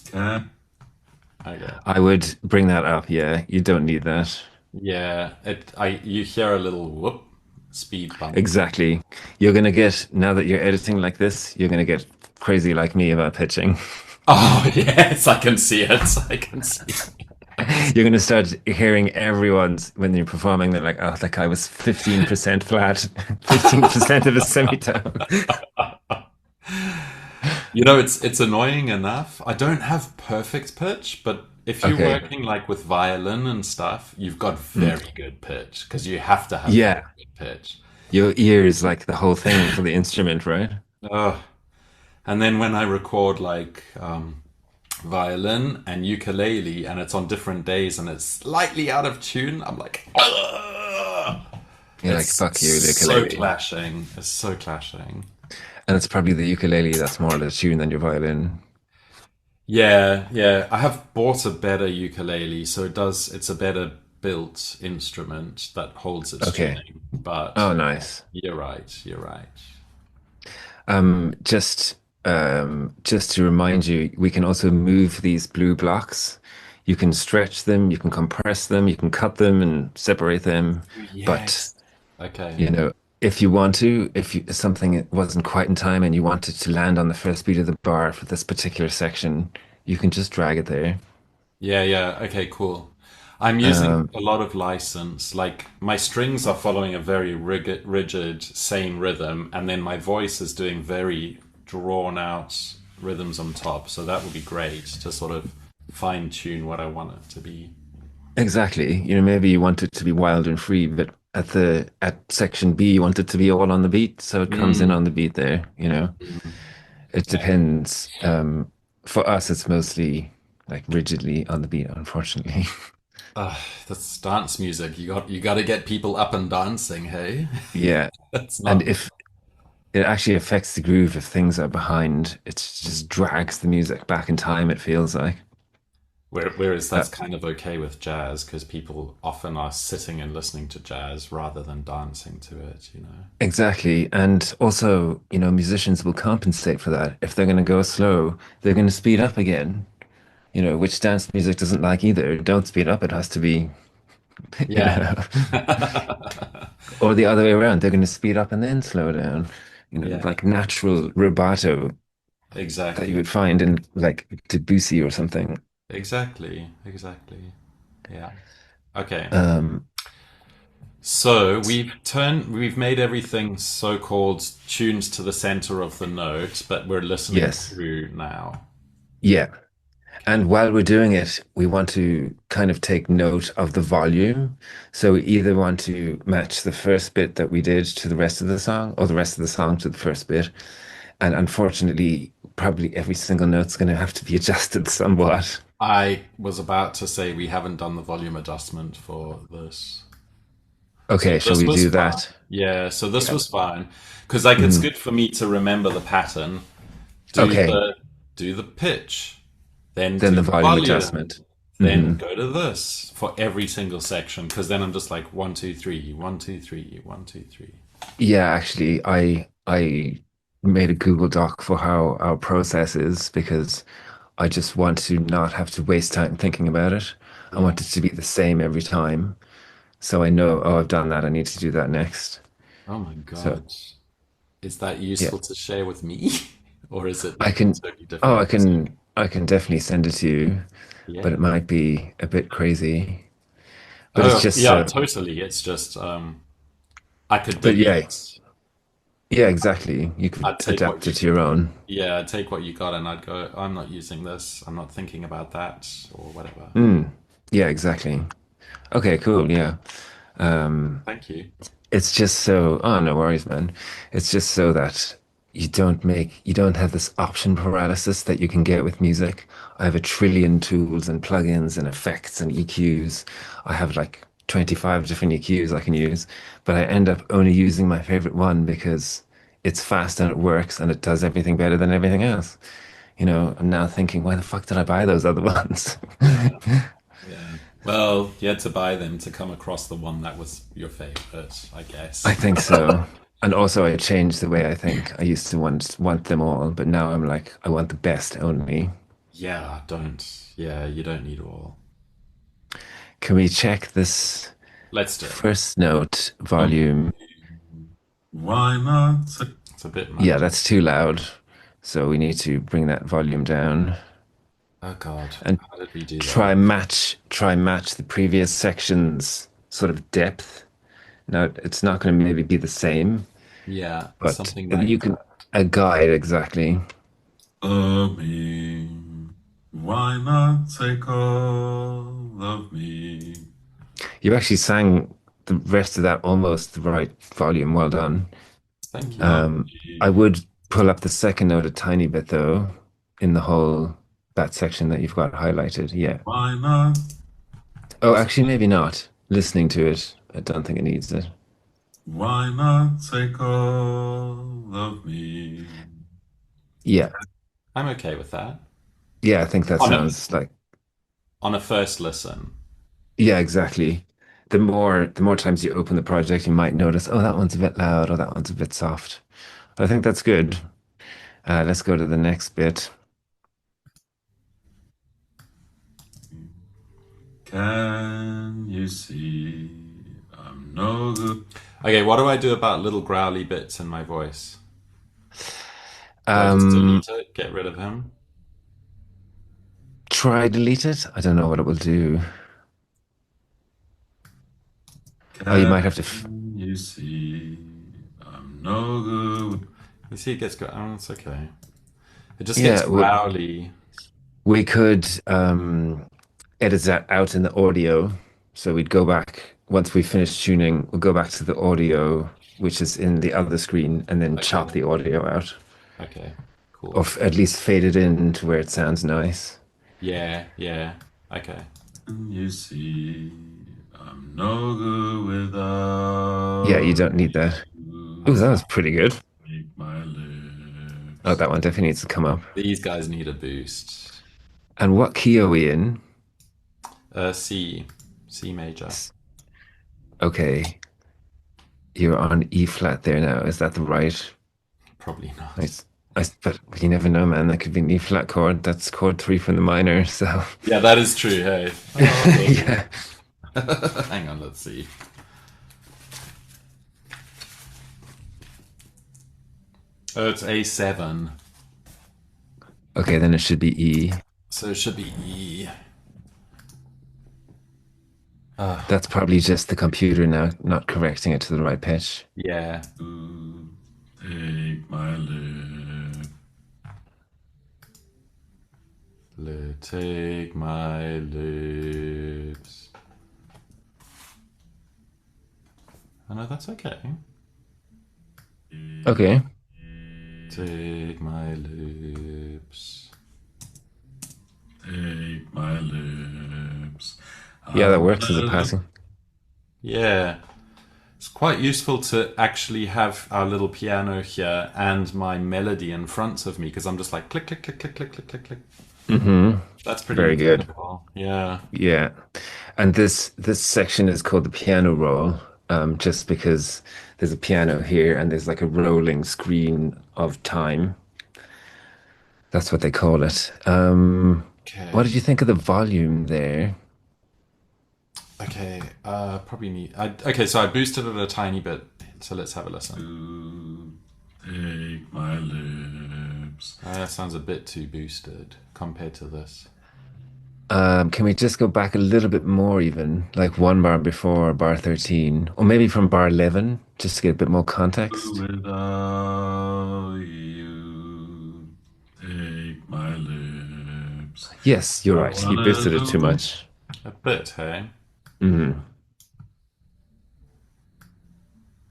Can Okay. I would bring that up. Yeah, you don't need that. Yeah, it. I you hear a little whoop speed bump. Exactly. You're gonna get, now that you're editing like this, you're gonna get crazy like me about pitching. Oh yes, I can see it. I can see it. You're gonna start hearing everyone's when you're performing. They're like, "Oh, that guy was 15% flat, 15% of a semitone." It's annoying enough. I don't have perfect pitch, but if you're Okay. working like with violin and stuff, you've got Mm. very good pitch because you have to have very Yeah, good pitch. your ear is like the whole thing for the instrument, right? Oh, and then when I record like violin and ukulele and it's on different days and it's slightly out of tune, I'm like, "Ugh." You're like, It's "Fuck you, the so ukulele." clashing. It's so clashing. And it's probably the ukulele that's more out of tune than your violin. Yeah, yeah. I have bought a better ukulele, so it's a better built instrument that holds its Okay. tuning. But Oh, yeah, nice. you're right. You're right. Um, just just to remind you, we can also move these blue blocks. You can stretch them, you can compress them, you can cut them and separate them. But Yes. Okay. you know, if you want to, if you, something wasn't quite in time and you wanted to land on the first beat of the bar for this particular section, you can just drag it there. Yeah, yeah. Okay, cool. I'm using Um, a lot of license. Like my strings are following a very rigid, same rhythm, and then my voice is doing very drawn out rhythms on top. So that would be great to sort of fine tune what I want it to be. exactly. You know, maybe you want it to be wild and free, but at section B, you want it to be all on the beat, so it comes in Mm, on the beat there, you know. mm. It Yeah. depends. For us, it's mostly like rigidly on the beat, unfortunately. That's dance music. You got to get people up and dancing, hey? Yeah. That's And not. if it actually affects the groove if things are behind, it Mm. just drags the music back in time, it feels like. Whereas Uh, that's kind of okay with jazz because people often are sitting and listening to jazz rather than dancing to it, you know? exactly. And also, you know, musicians will compensate for that. If they're going to go slow, they're going to speed up again, you know, which dance music doesn't like either. Don't speed up, it has to be, you Yeah. know, or the other way around. They're going to speed up and then slow down, you know, Yeah, like natural rubato that you exactly. would find in like Debussy or something. Exactly. Exactly. Yeah. Okay. Um, So we've made everything so-called tunes to the center of the note, but we're listening yes. through now. Yeah. Okay. And while we're doing it, we want to kind of take note of the volume. So we either want to match the first bit that we did to the rest of the song or the rest of the song to the first bit. And unfortunately, probably every single note's going to have to be adjusted somewhat. I was about to say we haven't done the volume adjustment for this. So Okay, shall this we was do fine. that? Yeah, so this Yeah. was fine because like it's Mhm. good for me to remember the pattern. Do Okay, the pitch, then then do the the volume volume, adjustment. then Hmm. go to this for every single section because then I'm just like 1, 2, 3, 1, 2, 3, 1, 2, 3. Yeah, actually, I made a Google Doc for how our process is because I just want to not have to waste time thinking about it. I Yeah. want it to be the same every time. So I know, oh, I've done that. I need to do that next. Oh my So God. Is that yeah, useful to share with me? Or is it I like a can, totally oh, different music? I can definitely send it to you, but it Yeah. might be a bit crazy. But it's Oh, just yeah, so, totally. It's just I could but yeah, delete. yeah, exactly. You could I'd take what adapt it you to your own. Yeah, I'd take what you got and I'd go, I'm not using this. I'm not thinking about that or whatever. Mm, yeah, exactly. Okay, cool. Yeah. Um, Thank you. It's just so, oh, no worries, man. It's just so that you don't have this option paralysis that you can get with music. I have a trillion tools and plugins and effects and EQs. I have like 25 different EQs I can use, but I end up only using my favorite one because it's fast and it works and it does everything better than everything else. You know, I'm now thinking, why the fuck did I buy those other ones? Yeah. Yeah. Well, you had to buy them to come across the one that was your favorite, I I guess. think so. And also I changed the way I think. I used to want them all, but now I'm like, I want the best only. Yeah, don't. Yeah, you don't need all. Can we check this Let's do it. first note Of volume? why not say It's a bit Yeah, much. that's too loud. So we need to bring that volume down Oh God, and how did we do that? try match the previous section's sort of depth. Now it's not going to maybe be the same, Yeah, but something you like can that. a guide exactly. of me? Why not take all of me? You actually sang the rest of that almost the right volume. Well done. Thank you. Of I me. would pull up the second note a tiny bit though, in the whole that section that you've got highlighted. Yeah. Why not? Oh, actually, maybe not. Listening to it, I don't think it needs it. Why not take all of me? Yeah. I'm okay with that. Yeah, I think that On a sounds like on a first listen. yeah, exactly. The more times you open the project, you might notice, oh, that one's a bit loud, or that one's a bit soft. I think that's good. Let's go to the next bit. Can you see I'm no good? Okay, what do I do about little growly bits in my voice? Do I just Um, delete it? Get rid of him? Try delete it. I don't know what it will do. Oh, you Can might have to. F you see I'm no good? You see, it gets oh, it's okay. It just gets Yeah, growly. we could edit that out in the audio. So we'd go back once we finish tuning, we'll go back to the audio, which is in the other screen, and then chop Okay, the audio out, okay, or cool. at least fade it in to where it sounds nice. Yeah, yeah, okay. Can you see I'm no good Yeah, you without don't need that. Oh, you? that was pretty good. Make my Oh, lips that one definitely needs to come up. These guys need a boost. And what key are we in? C, C major. Okay, you're on E flat there now. Is that the right? Probably not. Nice. But you never know, man. That could be an E flat chord. That's chord three from the minor. So, Yeah, that is true. Hey. Oh. yeah. Hang on, let's see. Oh, it's A7. Okay, then it should be E. So it should be E. That's probably just the computer now not correcting it to the right pitch. Yeah. take my lips. Take my lips. Oh no, that's okay. Okay. Take my lips. Take my lips. Yeah, I that works as a wanna look passing. Yeah. It's quite useful to actually have our little piano here and my melody in front of me because I'm just like click, click, click, click, click, click, click, click. Hmm. That's pretty Very good. enjoyable. Yeah. Yeah. And this section is called the piano roll, just because there's a piano here and there's like a rolling screen of time. That's what they call it. What Okay. did you think of the volume there? Okay. Probably need. Okay, so I boosted it a tiny bit. So let's have a listen. take my lips. That sounds a bit too boosted compared to this. Can we just go back a little bit more even, like one bar before bar 13, or maybe from bar 11, just to get a bit more context? Without you, take my lips. Yes, you're I right. You wanna boosted it too lose. much. A bit, hey? Hmm.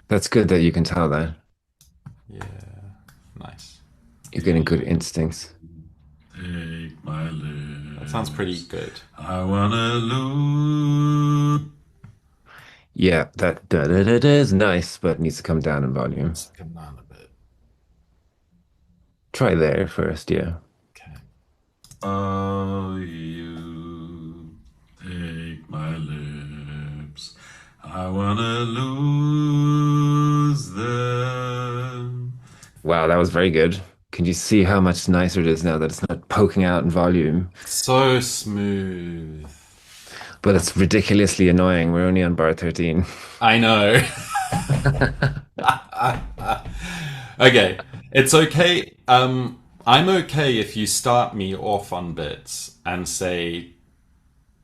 That's good that you can tell that. Yeah. Nice. You're getting good instincts. Take my That sounds pretty lips. good. I wanna lose. Yeah, that da da da da is nice, but needs to come down in volume. Let's come down a bit. Try there first, yeah. Okay. Oh, you take my wanna lose them. Wow, that was very good. Can you see how much nicer it is now that it's not poking out in volume? So smooth. But it's ridiculously annoying. We're only on bar 13. I know. Okay, it's okay. I'm okay if you start me off on bits and say,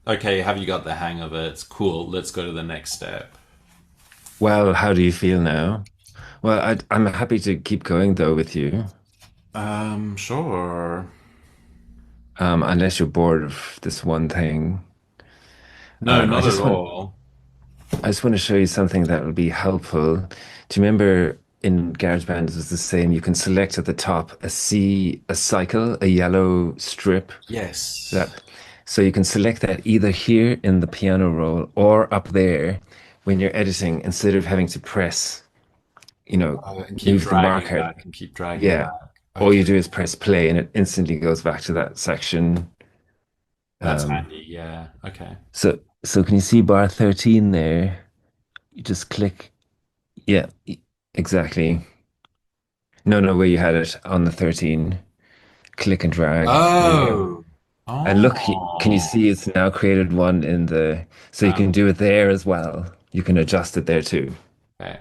okay, have you got the hang of it? Cool, let's go to the next step. Well, how do you feel now? Well, I'm happy to keep going though with you, Sure. unless you're bored of this one thing. No, I not at just want all. I just want to show you something that will be helpful. Do you remember in GarageBand it was the same? You can select at the top a cycle, a yellow strip Yes. that so you can select that either here in the piano roll or up there when you're editing instead of having to press, And keep move the dragging marker. back and keep dragging Yeah. back. All Okay, you do is press play and it instantly goes back to that section. that's Um, handy. Yeah. Okay. so can you see bar 13 there? You just click. Yeah, exactly. No, where you had it on the 13. Click and drag. There you go. Oh. And look, can you Oh. see it's now created one in the, so you can Um, do it there as well. You can adjust it there too. okay.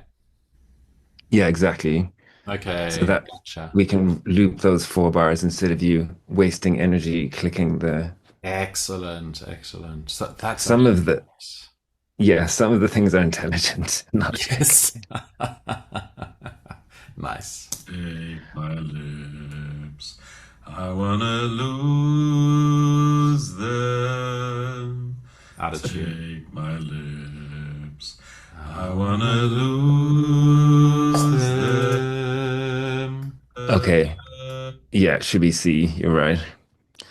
Yeah, exactly. So Okay. that Gotcha. we can loop those 4 bars instead of you wasting energy clicking the, Excellent. Excellent. So that's some actually of the, nice. yeah, some of the things are intelligent, not big. Yes. Nice. Take my lips. I wanna lose them. Out of tune. Take my lips. I wanna lose Them. Okay. them. Yeah, it should be C. You're right.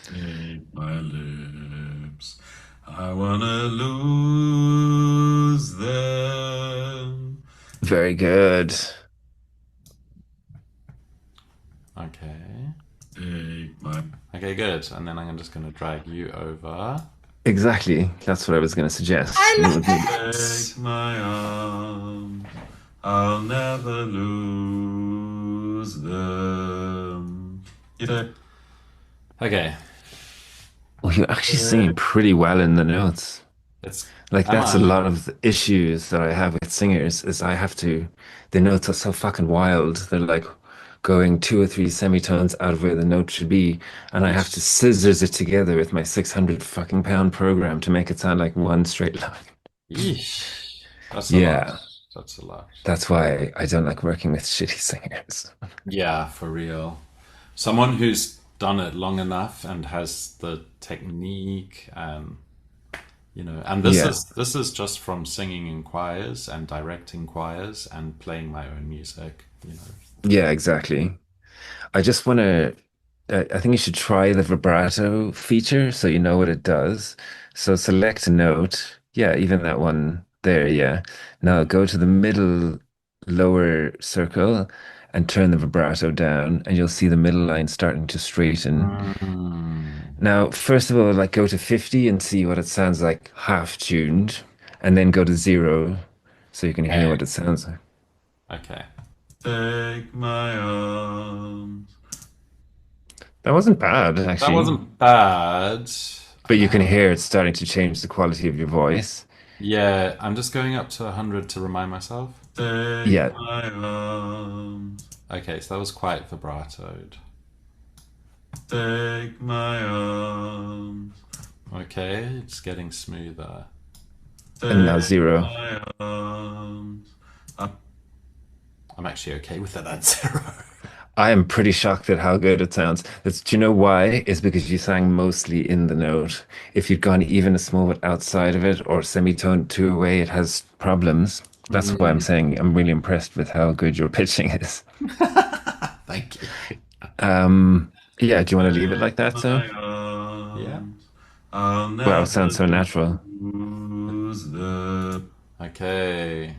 Take my lips. I wanna lose them. Very good. Okay. Take my Okay, good. And then I'm just going to drag you over. Exactly. That's what I was going to suggest. take my arms. I'll never lose them. Yeah. Okay. Well, you're actually singing pretty well in the notes. It's. Like Am that's a I? lot of the issues that I have with singers is the notes are so fucking wild. They're like going 2 or 3 semitones out of where the note should be, and I have to Yeesh. scissors it together with my 600 fucking pound program to make it sound like one straight line. Yeesh. That's a lot. Yeah, That's a lot. that's why I don't like working with shitty singers. Yeah, for real. Someone who's done it long enough and has the technique and and this Yeah, is just from singing in choirs and directing choirs and playing my own music. yeah, exactly. I just want to. I think you should try the vibrato feature so you know what it does. So select a note. Yeah, even that one there. Yeah. Now go to the middle lower circle and turn the vibrato down, and you'll see the middle line starting to straighten. Mm. Now, first of all, like go to 50 and see what it sounds like half tuned, and then go to 0 so you can hear Okay. what it sounds like. Okay. Take my arms. That wasn't bad, That actually. wasn't bad. But you can hear it's starting to change the quality of your voice. Yeah, I'm just going up to 100 to remind myself. Take Yeah, my arms. Okay, so that was quite vibratoed. Take my arms. Okay, it's getting smoother. and now Take 0. my arms. I'm actually okay with it at 0. I am pretty shocked at how good it sounds. Do you know why? It's because you sang mostly in the note. If you'd gone even a small bit outside of it or semitone two away, it has problems. That's why I'm Mm, saying I'm really impressed with how good your pitching is. thank you. Yeah, do you want to leave it like Take that, so? my Yeah. arms. I'll Wow, it never sounds so natural. lose them. Okay.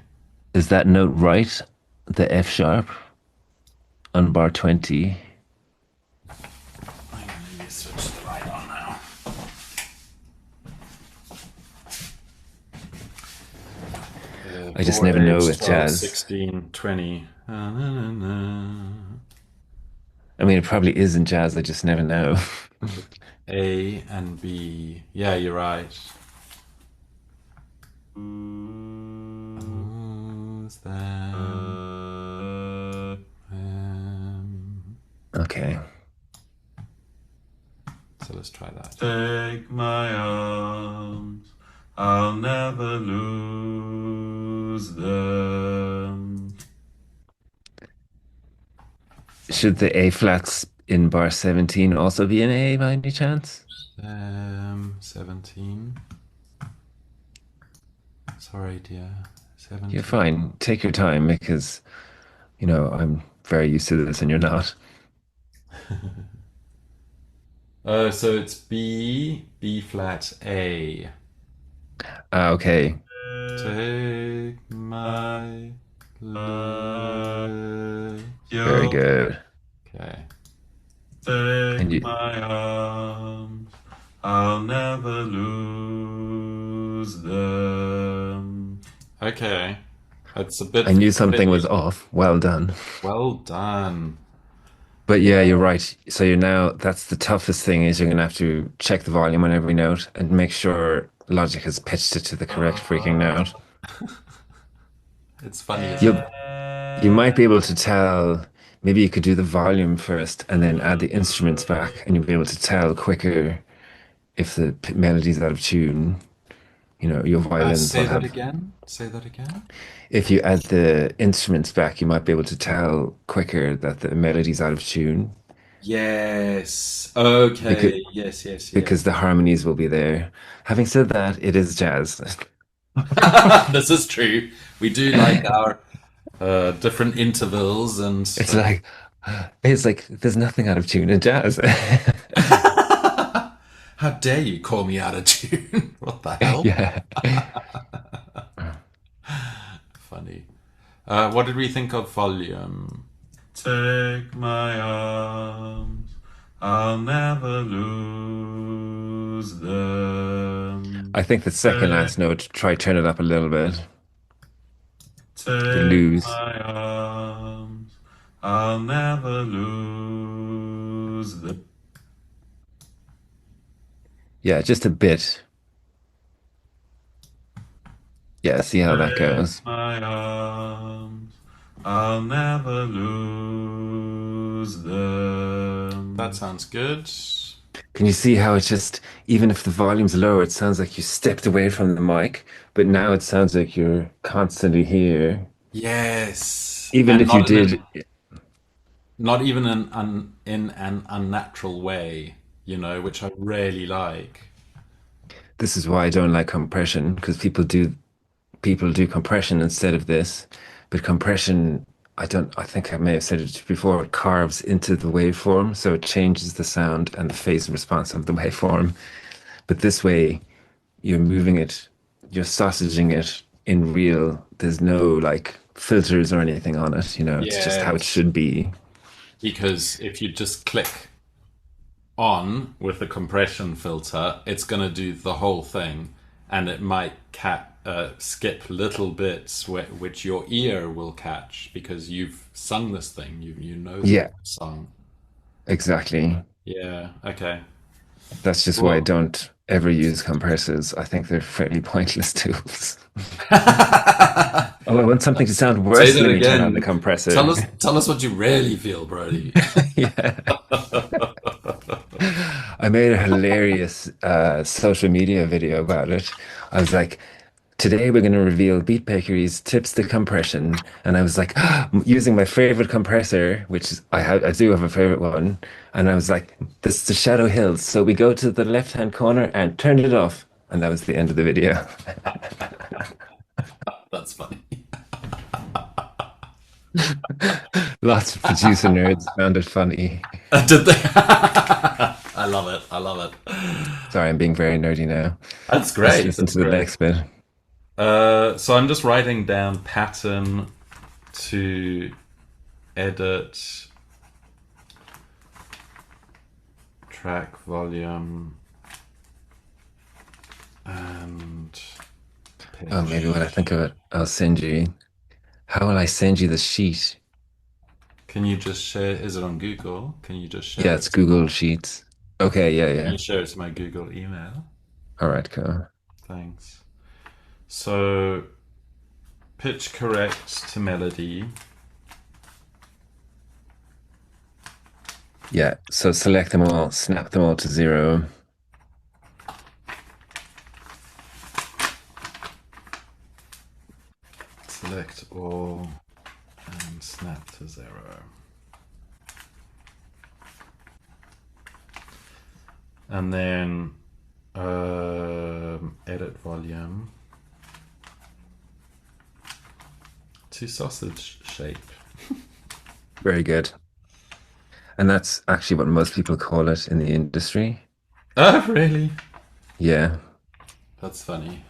Is that note right? The F sharp on bar 20. I'm gonna maybe switch the light on now. I just chord never know age with 12, jazz. 16, 20. I mean, it probably is in jazz. I just never know. A and B. Yeah, you're right. Who's them? Okay. So let's try that. Take my arms, I'll never lose them. Should the A flats in bar 17 also be an A by any chance? 17. Sorry, dear. You're 17. fine. Take your time because, I'm very used to this and you're not. So it's B, B flat, A. Ah, okay. Take my love. Very You'll good. Okay. And take you, my arms, I'll never lose them. Okay. It's a I bit knew something fiddly. was off. Well done. Well done. But yeah, you're right. So that's the toughest thing is you're gonna have to check the volume on every note and make sure Logic has pitched it to the correct freaking note. It's funny, isn't You it? you might be able to tell, maybe you could do the volume first and then add the instruments back, and you'll be able to tell quicker if the melody's out of tune. Your violins will Say that have. again. Say that again. If you add the instruments back, you might be able to tell quicker that the melody's out of tune Yes. because Okay. Yes, yes, yes. because the harmonies will be there. Having said that, it is jazz. This is true. We do like our different intervals and It's like it's like there's nothing out of tune in jazz. how dare you call me out of tune? What the hell? Yeah. Funny. What did we think of volume? Take my arms, I'll never lose them. I think the second last note, try turn it up a little bit. The Take lose. my arms, I'll never lose them. Yeah, just a bit. Yeah, see how that Take goes. my arms, I'll never lose That them. sounds good. Can you see how it's just, even if the volume's lower, it sounds like you stepped away from the mic, but now it sounds like you're constantly here. Yes, Even and if you did, not even in an unnatural way, which I really like. this is why I don't like compression, because people do compression instead of this. But compression, I think I may have said it before, it carves into the waveform, so it changes the sound and the phase response of the waveform. But this way, you're moving it, you're sausaging it in real. There's no like filters or anything on it. It's just how it Yes, should be. because if you just click on with the compression filter, it's going to do the whole thing, and it might skip little bits which your ear will catch because you've sung this thing. You know the Yeah, song. exactly. Yeah. Okay. That's just why I Well. don't ever use compressors. I think they're fairly pointless tools. Oh, I want something to sound Say worse. that Let me turn on the again. compressor. Tell us what you really feel, Brody. Yeah. I made a hilarious social media video about it. I was like, today we're going to reveal Beat Bakery's tips to compression. And I was like, using my favorite compressor, which is, I do have a favorite one. And I was like, this is the Shadow Hills. So we go to the left-hand corner and turn it off. And that was the end of the video. That's funny. Lots of producer nerds found it funny. Did they? I love it. I love it. Sorry, I'm being very nerdy now. That's Let's great. listen That's to the great. next bit. So I'm just writing down pattern to edit track volume and Oh, maybe when I Pitch. think of it, I'll send you. How will I send you the sheet? Can you just share? Is it on Google? Can you just Yeah, share it's it to Google my? Sheets. Okay, yeah, Can yeah. you share it to my Google email? All right, cool. Thanks. So pitch correct to melody. Yeah, so select them all, snap them all to zero. Select all and snap to zero. And then edit volume to sausage shape. Very good. And that's actually what most people call it in the industry. Oh, really? Yeah. That's funny.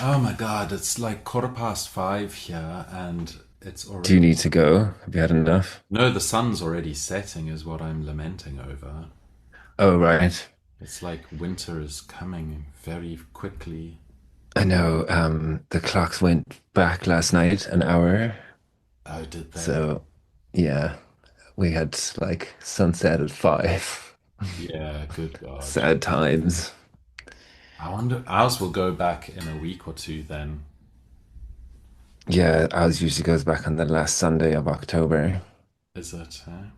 Oh my god, it's like 5:15 here and it's Do you already. need to go? Have you had enough? No, the sun's already setting, is what I'm lamenting over. Oh, right. It's like winter is coming very quickly. I know. The clocks went back last night an hour. Oh, did they? So, yeah, we had like sunset at 5. Yeah, good God. Sad times. I wonder, ours will go back in a week or two then. Yeah, ours usually goes back on the last Sunday of October. Is it? Huh?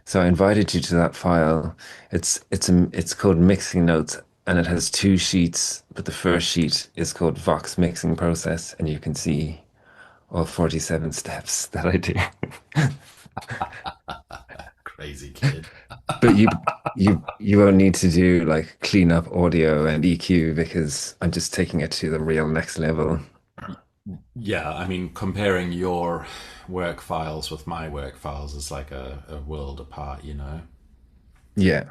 So I invited you to that file. It's called Mixing Notes, and it has two sheets, but the first sheet is called Vox Mixing Process, and you can see all 47 steps that I do. Crazy kid. But you won't need to do like clean up audio and EQ because I'm just taking it to the real next level. Yeah, I mean, comparing your work files with my work files is like a world apart, you know? Yeah.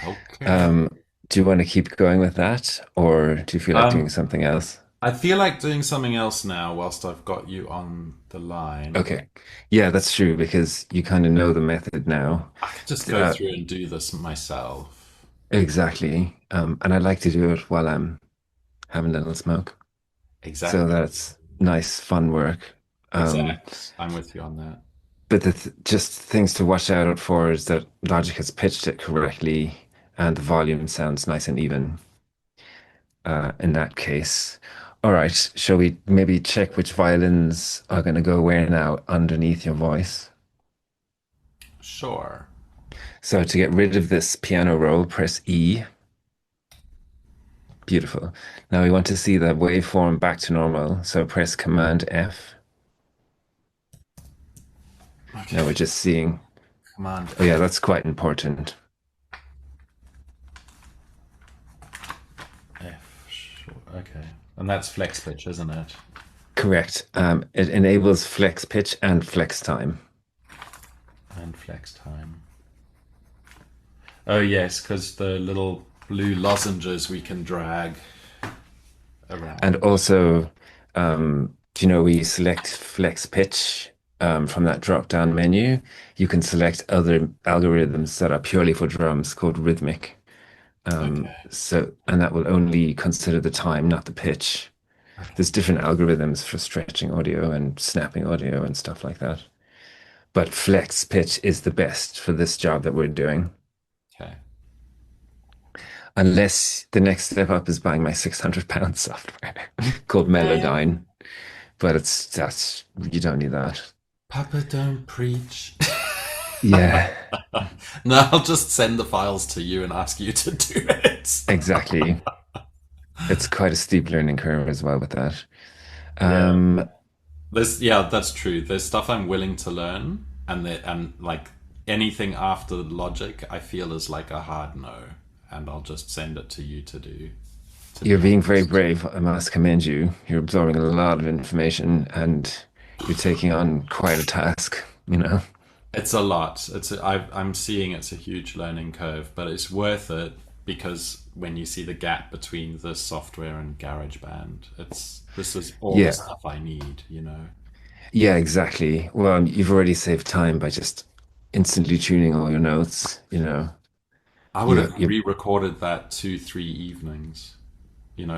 Okay. Um, do you want to keep going with that, or do you feel like doing Um, something else? I feel like doing something else now whilst I've got you on the line. Okay. Yeah, that's true because you kind of know the method now. I could just go Uh, through and do this myself. exactly. And I like to do it while I'm having a little smoke. So Exactly. that's nice, fun work. Um, Exact. I'm with you on that. but just things to watch out for is that Logic has pitched it correctly and the volume sounds nice and even in that case. All right, shall we maybe check which violins are going to go where now underneath your voice? Sure. So to get rid of this piano roll, press E. Beautiful. Now we want to see the waveform back to normal. So press Command F. Now we're Okay. just seeing. Command Oh yeah, F. that's quite important. F. Sure. Okay. And that's flex pitch, isn't it? Correct. It enables flex pitch and flex time. And flex time. Oh, yes, because the little blue lozenges we can drag And around. also, we select flex pitch from that drop-down menu. You can select other algorithms that are purely for drums called rhythmic. Okay. And that will only consider the time, not the pitch. Okay. There's different algorithms for stretching audio and snapping audio and stuff like that. But flex pitch is the best for this job that we're doing. Okay. Unless the next step up is buying my £600 software called Man, Melodyne. But that's you don't need that. Papa don't preach. Yeah, No, I'll just send the files to you and ask you to do it. exactly. It's quite a steep learning curve as well with that. Yeah. Um, Yeah, that's true. There's stuff I'm willing to learn, and like anything after logic, I feel is like a hard no, and I'll just send it to you to do. To you're be being very honest, brave. I must commend you. You're absorbing a lot of information and you're taking on quite a task, you know? it's a lot. I'm seeing it's a huge learning curve, but it's worth it because when you see the gap between the software and GarageBand, it's this is all the Yeah. stuff I need, you know. Yeah, exactly. Well, you've already saved time by just instantly tuning all your notes, you know. I would You, have you, re-recorded that 2, 3 evenings.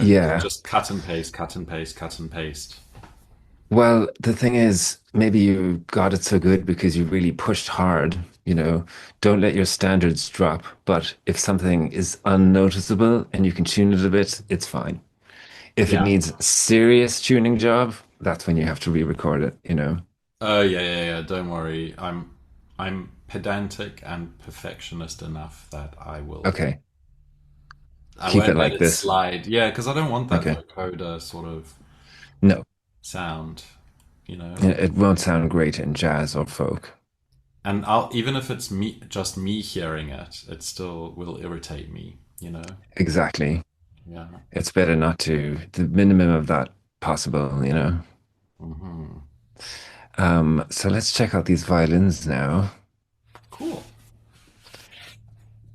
yeah. Just cut and paste, cut and paste, cut and paste. Well, the thing is, maybe you got it so good because you really pushed hard, you know. Don't let your standards drop. But if something is unnoticeable and you can tune it a bit, it's fine. If it Yeah. needs a serious tuning job, that's when you have to re-record it, you know. Oh yeah, yeah, yeah. Don't worry. I'm pedantic and perfectionist enough that Okay, I keep it won't let like it this. slide. Yeah, because I don't want that Okay. vocoder sort of No, sound, you know. it won't sound great in jazz or folk. And I'll even if it's me just me hearing it, it still will irritate me, you know. Exactly. Yeah. It's better not to, the minimum of that possible, you know. Hmm. So let's check out these violins now. Cool.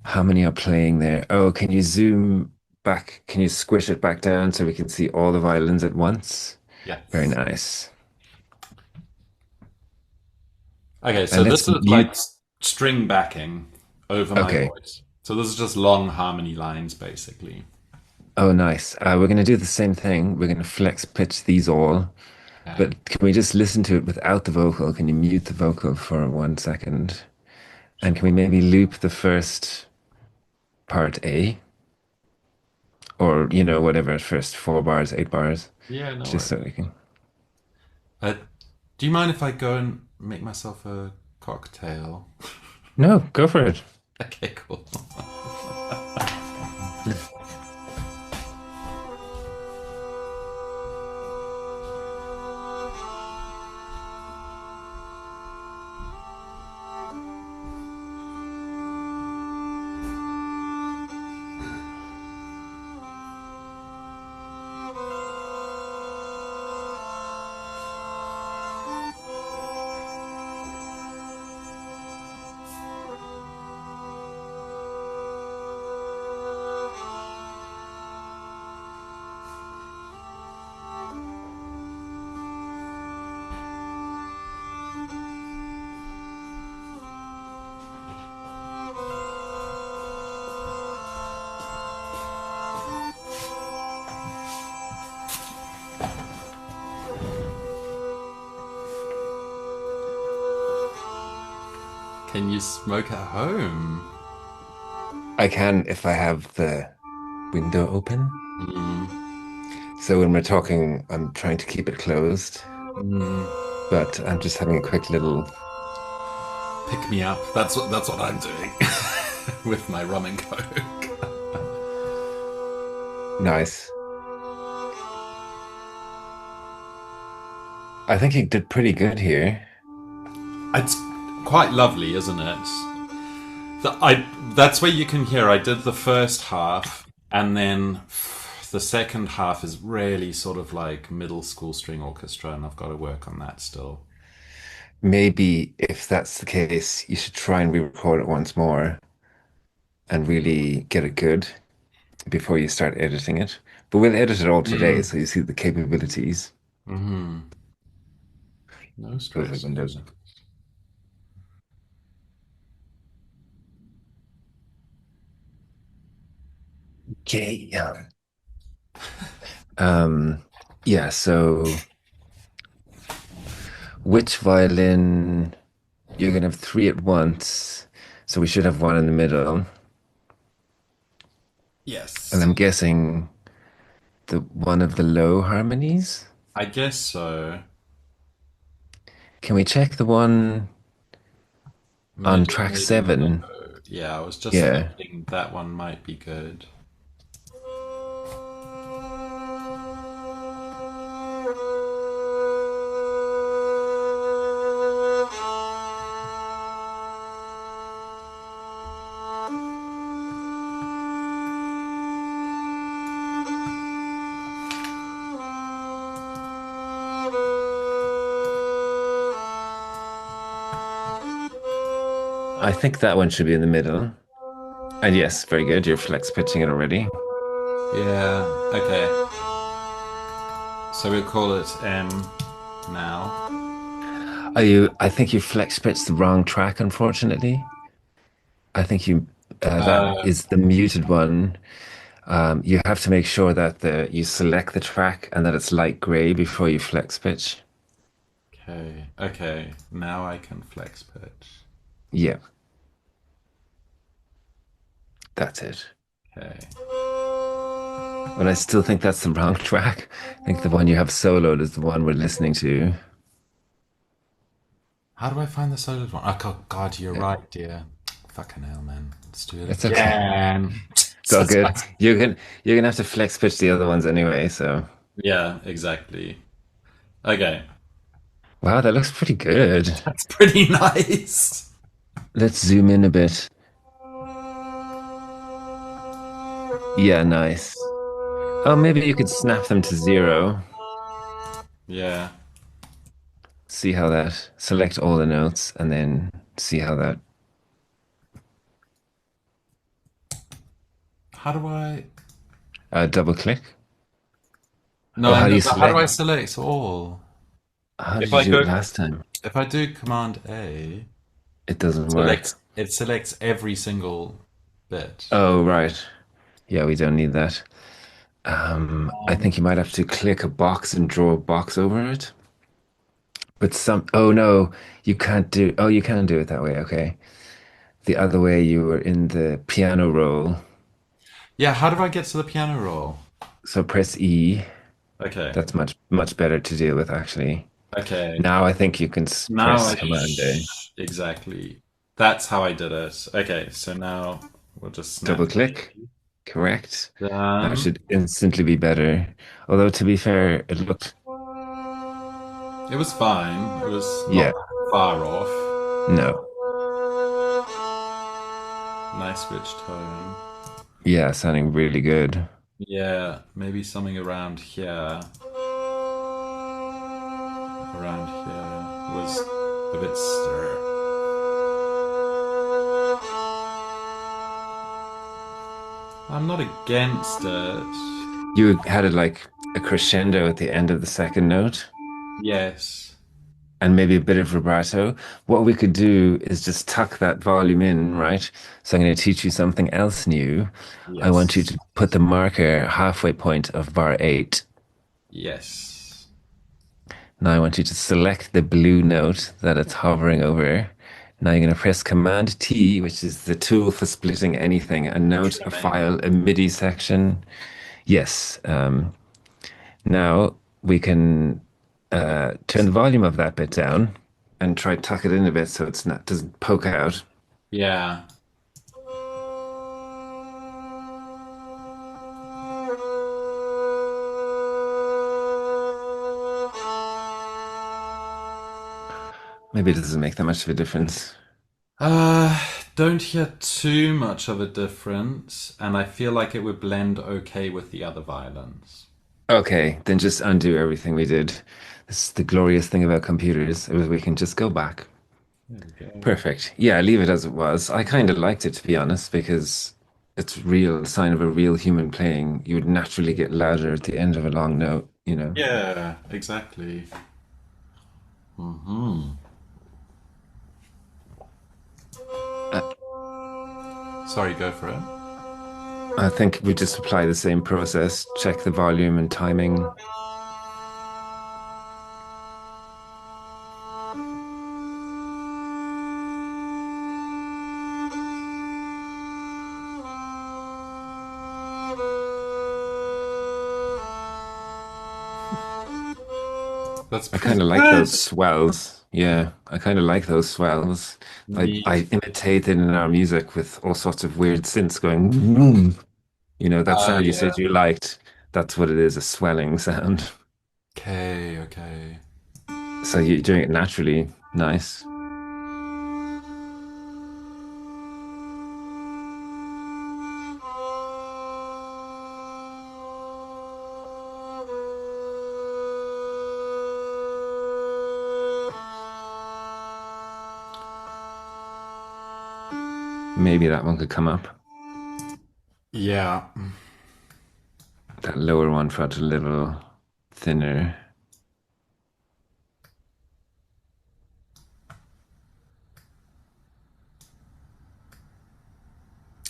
How many are playing there? Oh, can you zoom back? Can you squish it back down so we can see all the violins at once? Very Yes. nice. Okay, And so let's this is mute. like string backing over my Okay. voice. So this is just long harmony lines, basically. Oh, nice. We're going to do the same thing. We're going to flex pitch these all, Okay. but can we just listen to it without the vocal? Can you mute the vocal for 1 second? And can we Sure. maybe loop the first part A? Or, you know, whatever, first 4 bars, 8 bars, Yeah, no just so worries. we can. Uh, do you mind if I go and make myself a cocktail? No, go for it. Okay, cool. Can you smoke at home? I can if I have the window open. Mm. So when we're talking, I'm trying to keep it closed, Mm. but I'm just having a quick little Pick me up. That's what I'm doing with my rum and coke. nice. I think he did pretty good here. It's quite lovely, isn't it? That's where you can hear I did the first half, and then the second half is really sort of like middle school string orchestra, and I've got to work on that still. Maybe if that's the case, you should try and re-record it once more and really get it good before you start editing it. But we'll edit it all today, Mm. so you see the capabilities. Hmm. No Close the stress. No windows. stress. Okay, yeah. Um, yeah, so which violin? You're gonna have three at once, so we should have one in the middle. And Yes, I'm guessing the one of the low harmonies. I guess so. Can we check the one on Middle, track maybe low. 7? Yeah, I was just Yeah. thinking that one might be good. I think that one should be in the middle. And yes, very good. You're flex pitching it already. Yeah. Okay. So we'll call it M now. I think you flex pitched the wrong track, unfortunately. I think you That Uh, is the muted one. You have to make sure that you select the track and that it's light gray before you flex pitch. okay, okay. Now I can flex pitch. Yeah, that's it. Okay. But I still think that's the wrong track. I think the one you have soloed is the one we're listening to. How do I find the solo one? Oh God, you're Yeah, right, dear. Fucking hell, man. Let's do it it's okay. again. It's all good. You're gonna have to flex pitch the other ones anyway, so Yeah, exactly. Okay, wow, that looks pretty good. that's pretty nice. Let's zoom in a bit. Yeah, nice. Oh, maybe you could snap them to zero. Yeah. See how that, select all the notes and then see how that, How do I? double click. No, Oh, I how do know, you but how do I select? select all? How did If you I do it go, last time? if I do Command A, It doesn't work. it selects every single bit. Oh, right. Yeah, we don't need that. I Um, think you might have to click a box and draw a box over it. But oh no, you can do it that way. Okay. The other way you were in the piano roll. yeah, how do I get to the piano roll? So press E. Okay, That's much better to deal with actually. okay. Now I think you can Now press Command A. exactly. That's how I did it. Okay, so now we'll just Double snap. click. Correct. That Done. should instantly be better. Although to be fair, it looked, It was fine. It was not yeah, far off. no. Nice rich tone. Yeah, sounding really good. Yeah, maybe something around here. Around here was a bit stir. I'm not against it. You had it like a crescendo at the end of the second note Yes. and maybe a bit of vibrato. What we could do is just tuck that volume in, right? So I'm going to teach you something else new. I want you Yes. to put the marker halfway point of bar 8. Yes. Now I want you to select the blue note that it's hovering over. Now you're going to press Command T, which is the tool for splitting anything, a note, a Trimming. file, a MIDI section. Yes. Now we can turn the volume of that bit down and try to tuck it in a bit so it's not doesn't poke out. Yeah. Maybe it doesn't make that much of a difference. Uh, don't hear too much of a difference, and I feel like it would blend okay with the other violins. Okay, then just undo everything we did. This is the glorious thing about computers, is we can just go back. There we go. Perfect. Yeah, leave it as it was. I kind of liked it, to be honest, because it's real sign of a real human playing. You would naturally get louder at the end of a long note, you know. Yeah, exactly. Hmm. I, Sorry, go for it. I think we just apply the same process, check the volume and timing. That's I pretty kind of like good. those swells. Yeah, I kind of like those swells. Me, I imitate it in our music with all sorts of weird synths going, vroom. You know, that sound you yeah. said you liked. That's what it is, a swelling sound. Okay, okay. So you're doing it naturally. Nice. Maybe that one could come up. Yeah. That lower one felt a little thinner.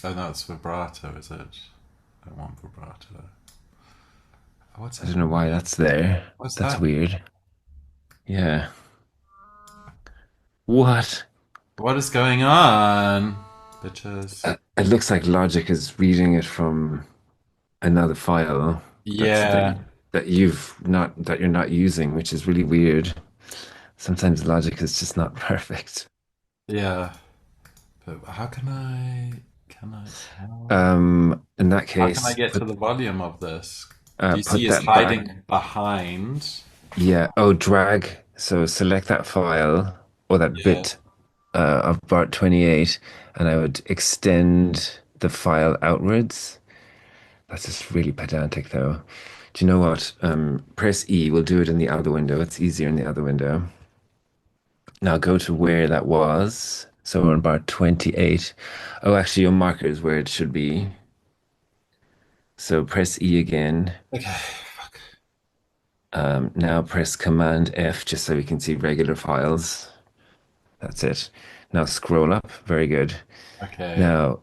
Oh, no, it's vibrato, is it? I don't want vibrato. What's I don't know happening? why that's there. What's That's that? weird. Yeah. What? What is going on? Bitches. It looks like Logic is reading it from another file that's Yeah, that you're not using, which is really weird. Sometimes Logic is just not perfect. yeah. But In that how can I case, get to the volume of this? Do you see put it's that back. hiding behind? Yeah. Oh, drag. So select that file or that Yeah. bit of Bart 28, and I would extend the file outwards. That's just really pedantic, though. Do you know what? Press E. We'll do it in the other window. It's easier in the other window. Now go to where that was. So we're on bar 28. Oh, actually, your marker is where it should be. So press E again. Okay. Fuck. Now press Command F just so we can see regular files. That's it. Now scroll up. Very good. Okay. Now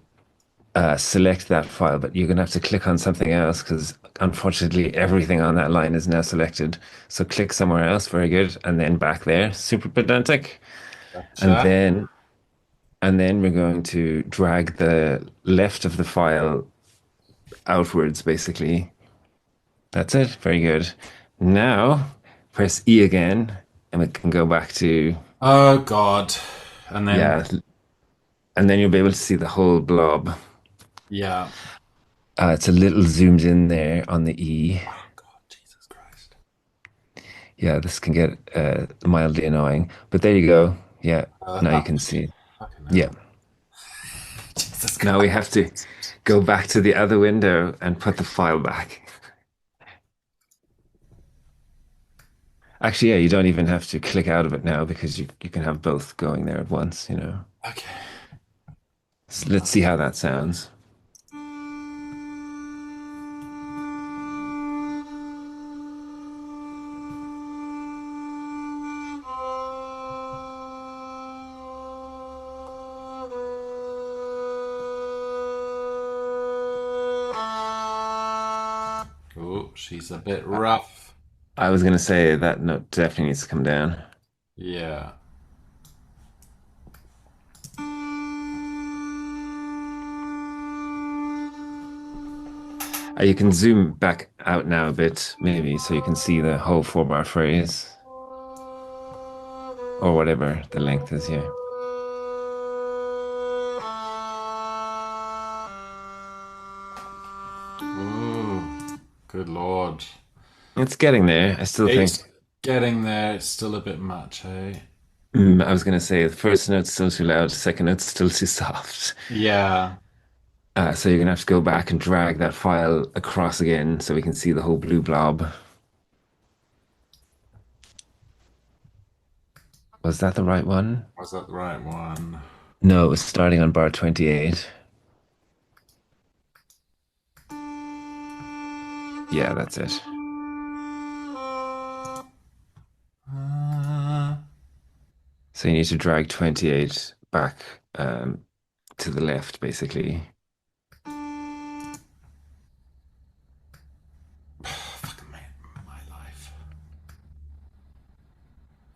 select that file, but you're going to have to click on something else because unfortunately everything on that line is now selected. So click somewhere else. Very good. And then back there. Super pedantic. And Gotcha. then we're going to drag the left of the file outwards, basically. That's it. Very good. Now press E again, and we can go back to, Oh God. And then yeah, and then you'll be able to see the whole blob. yeah. It's a little zoomed in there on the E. Oh God, Jesus Christ. Yeah, this can get mildly annoying, but there you go. Yeah, now you Oh, can see. fucking Yeah. hell. Jesus Now we Christ. have to go back to the other window and put the file back. Actually, yeah, you don't even have to click out of it now because you can have both going there at once, you know. Okay. So let's see how that sounds. Oh, she's a bit rough. I was gonna say that note definitely needs to come down. Yeah. You can zoom back out now a bit, maybe, so you can see the whole 4 bar phrase or whatever the length is. Yeah, Ooh, good Lord. it's getting there. I still It's think. getting there. It's still a bit much, hey? I was gonna say the first note's still too loud, second note's still too soft. Yeah. So you're gonna have to go back and drag that file across again so we can see the whole blue blob. Was that the right one? Was that the right one? No, it was starting on bar 28. Yeah, that's it. Uh, So you need to drag 28 back to the left, basically. fucking my life.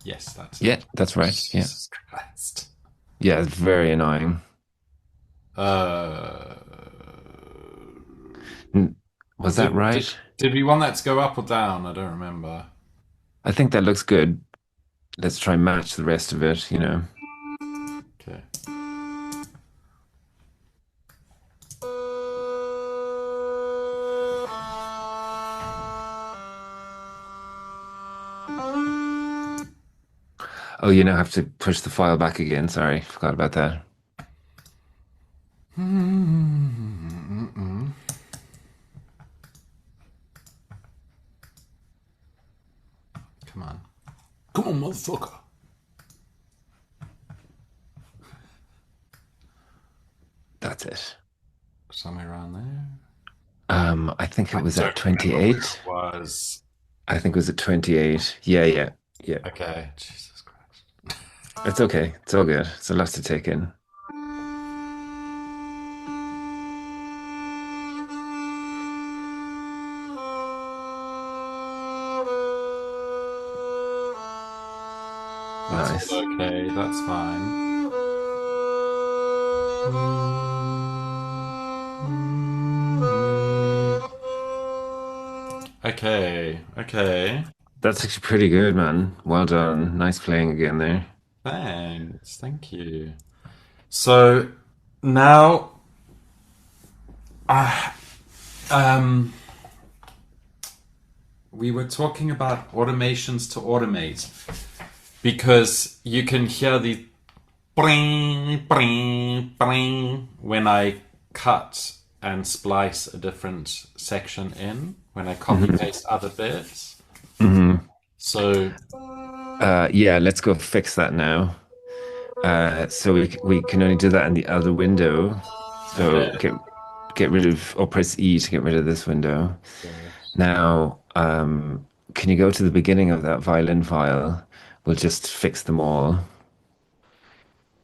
Yes, that's Yeah, it. that's right. Yeah. Jesus Christ. Yeah, it's very annoying. Uh, N- Was that right? did we want that to go up or down? I don't remember. I think that looks good. Let's try and match the rest of it, you know. Okay. Oh, you now have to push the file back again. Sorry, forgot about that. Come on. Come on, motherfucker. That's it. Somewhere around there. I think it I was at don't remember where it 28. was. I think it was at 28. Yeah, yeah, yeah. Okay. Jesus Christ. It's okay. It's all good. It's a lot to take in. That's Nice. all okay. That's fine. Okay, okay. That's actually pretty good, man. Well done. Nice playing again there. Thanks. Thank you. So now, um, we were talking about automations to automate because you can hear the bring, bring, bring when I cut and splice a different section in, when I copy Hmm. paste other bits. Hmm. So, Yeah, let's go fix that now. So we can only do that in the other window. So okay. get rid of or press E to get rid of this window. Yes. Now, can you go to the beginning of that violin file? We'll just fix them all.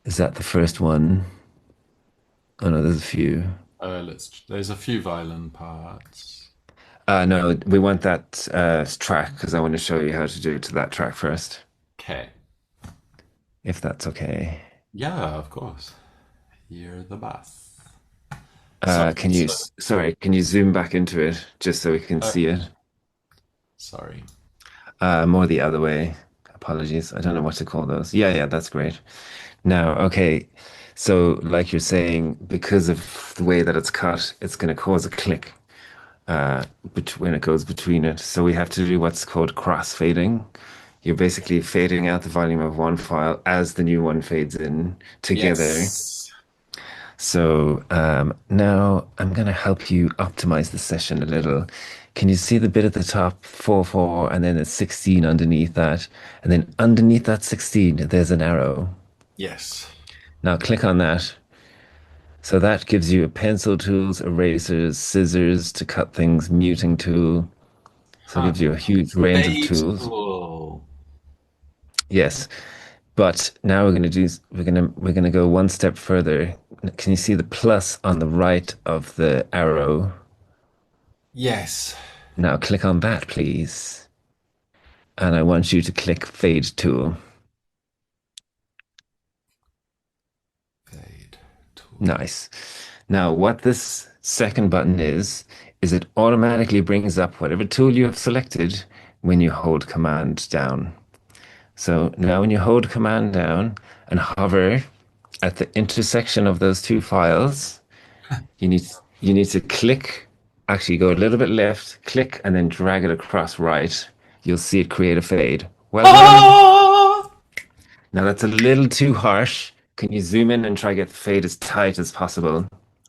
Is that the first one? Oh no, there's a few. There's a few violin parts. No, we want that track because I want to show you how to do it to that track first, Okay. if that's okay. Yeah, of course. You're the boss. So, Sorry, can you zoom back into it just so we can uh, see it? sorry. More the other way. Apologies. I don't know what to call those. Yeah, yeah, that's great. Now, okay. So, like you're saying, because of the way that it's cut, it's going to cause a click when it goes between it. So we have to do what's called cross-fading. You're basically fading out the volume of one file as the new one fades in together. Yes. So now I'm going to help you optimize the session a little. Can you see the bit at the top, 4, 4, and then it's 16 underneath that? And then underneath that 16, there's an arrow. Yes. Now click on that. So that gives you pencil tools, erasers, scissors to cut things, muting tool. So it Huh. gives you a huge range of Fade tools. tool. Yes. But now we're gonna go one step further. Can you see the plus on the right of the arrow? Yes. Now click on that, please. And I want you to click Fade Tool. Fade tool. Nice. Now, what this second button is it automatically brings up whatever tool you have selected when you hold Command down. So now when you hold Command down and hover at the intersection of those two files, you need you need to click, actually go a little bit left, click, and then drag it across right. You'll see it create a fade. Well done. Ah! Now that's a little too harsh. Can you zoom in and try get the fade as tight as possible?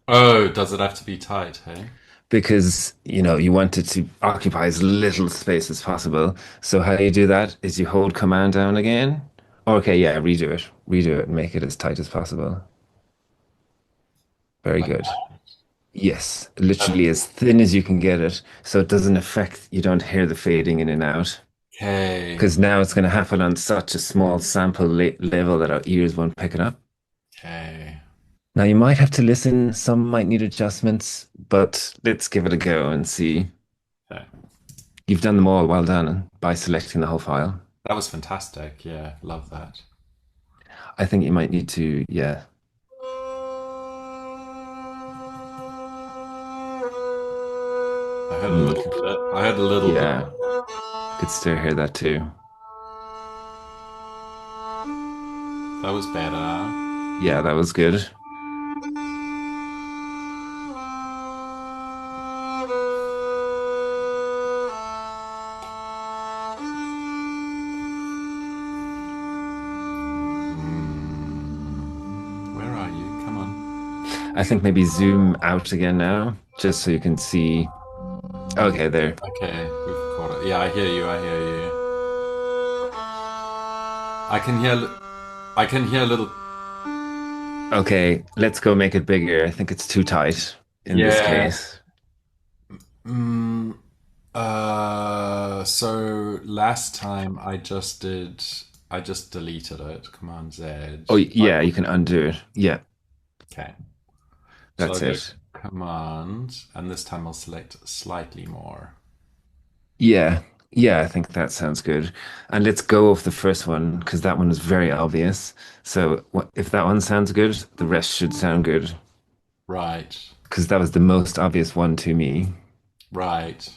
Oh, does it have to be tight, hey? Because, you want it to occupy as little space as possible. So how you do that is you hold Command down again. Okay, yeah, redo it. Redo it and make it as tight as possible. Very Like, good. Yes, literally as thin as you can get it, so it doesn't affect, you don't hear the fading in and out. okay. Because now it's going to happen on such a small sample level that our ears won't pick it up. Okay. Now you might have to listen, some might need adjustments, but let's give it a go and see. Okay. You've done them all, well done, by selecting the whole file. That was fantastic. Yeah, love that. I think you might need to, yeah, I heard a mm, little bit. I heard a little bit. yeah, could still hear that too. That was better. Yeah, that was good. Where are you? Come on. I think maybe zoom out again now, just so you can see. Okay, there. Okay, we've caught it. Yeah, I hear you. I hear you. I can hear. I can hear little. Okay, let's go make it bigger. I think it's too tight in this Yeah. case. Mm, so last time I just did. I just deleted it. Command Z. Oh, yeah, you can undo it. Yeah, Okay. So I'll that's go it. Command, and this time I'll select slightly more. Yeah, Yeah, I think that sounds good. And let's go off the first one because that one is very obvious. So if that one sounds good, the rest should sound good Right, because that was the most obvious one to me. right.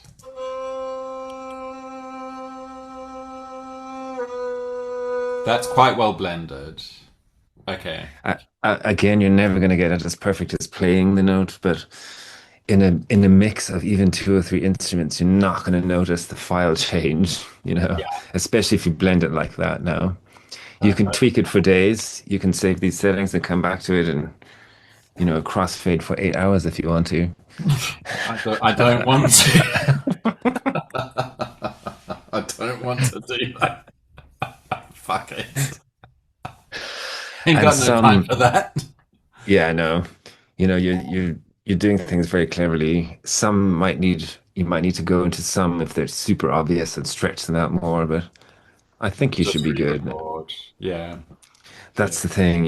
That's quite well blended. Okay. Again, you're never going to get it as perfect as playing the note, but in a mix of even two or three instruments, you're not going to notice the file change, Yeah. especially if you blend it like that now. You can Perfect. tweak it for days. You can save these settings and come back to it and, crossfade for 8 hours if you want to. I don't want to. I don't want to do that. Fuck it. Ain't And got no time some, for that. yeah, no, you're doing things very cleverly. You might need to go into some if they're super obvious and stretch them out more, but I think you should Just be good. re-record. Yeah. Yeah. That's the thing,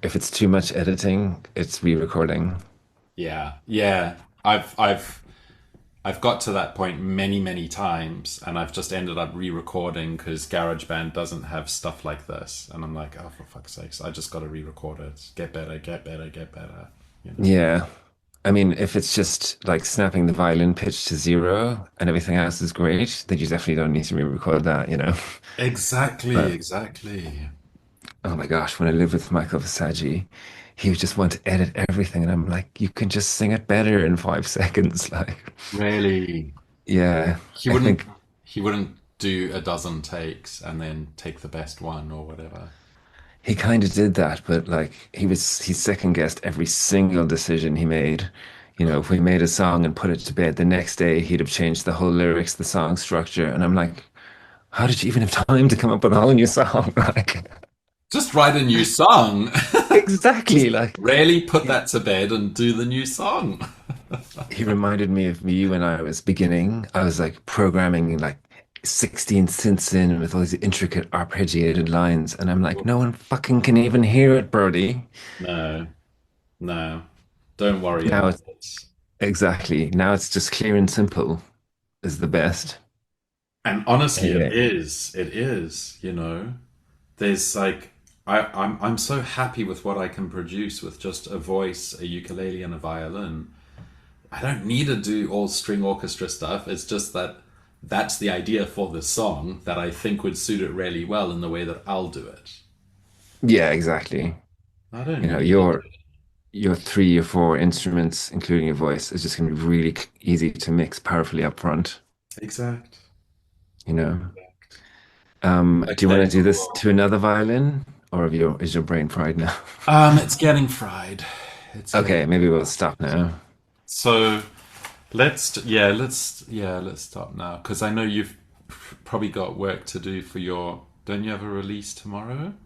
if it's too much editing, it's re-recording. Yeah. Yeah. I've got to that point many, many times, and I've just ended up re-recording because GarageBand doesn't have stuff like this, and I'm like, oh, for fuck's sakes, I just got to re-record it. Get better, get better, get better. You know. Yeah. I mean, if it's just like snapping the violin pitch to zero and everything else is great, then you definitely don't need to re-record that. Exactly, But exactly. oh my gosh, when I lived with Michael Visagi, he would just want to edit everything, and I'm like, you can just sing it better in 5 seconds. Like, Really, yeah, he I wouldn't think he wouldn't do a dozen takes and then take the best one or whatever. he kind of did that, but like he second guessed every single decision he made. If we made a song and put it to bed the next day, he'd have changed the whole lyrics, the song structure, and I'm like, how did you even have time to come up with a whole new song? Like, Just write a new song. exactly. Just Like really put he, that to bed and do the new song. he reminded me of me when I was beginning. I was like programming like 16 synths in with all these intricate arpeggiated lines, and I'm like, no one fucking can even hear it, Brody. No, no, don't worry Now about it's it. exactly. Now it's just clear and simple is the best. And honestly, it Anyway, is. It is. There's like I'm so happy with what I can produce with just a voice, a ukulele, and a violin. I don't need to do all string orchestra stuff. It's just that that's the idea for the song that I think would suit it really well in the way that I'll do it. yeah, exactly. I don't You know, need your your 3 or 4 instruments, including your voice, is just going to be really easy to mix powerfully up front. exact. You know. Do you want Okay, to do this to cool. another violin, or is your brain fried now? It's getting fried. It's getting Okay, maybe we'll stop now. so. Let's stop now because I know you've probably got work to do for your. Don't you have a release tomorrow?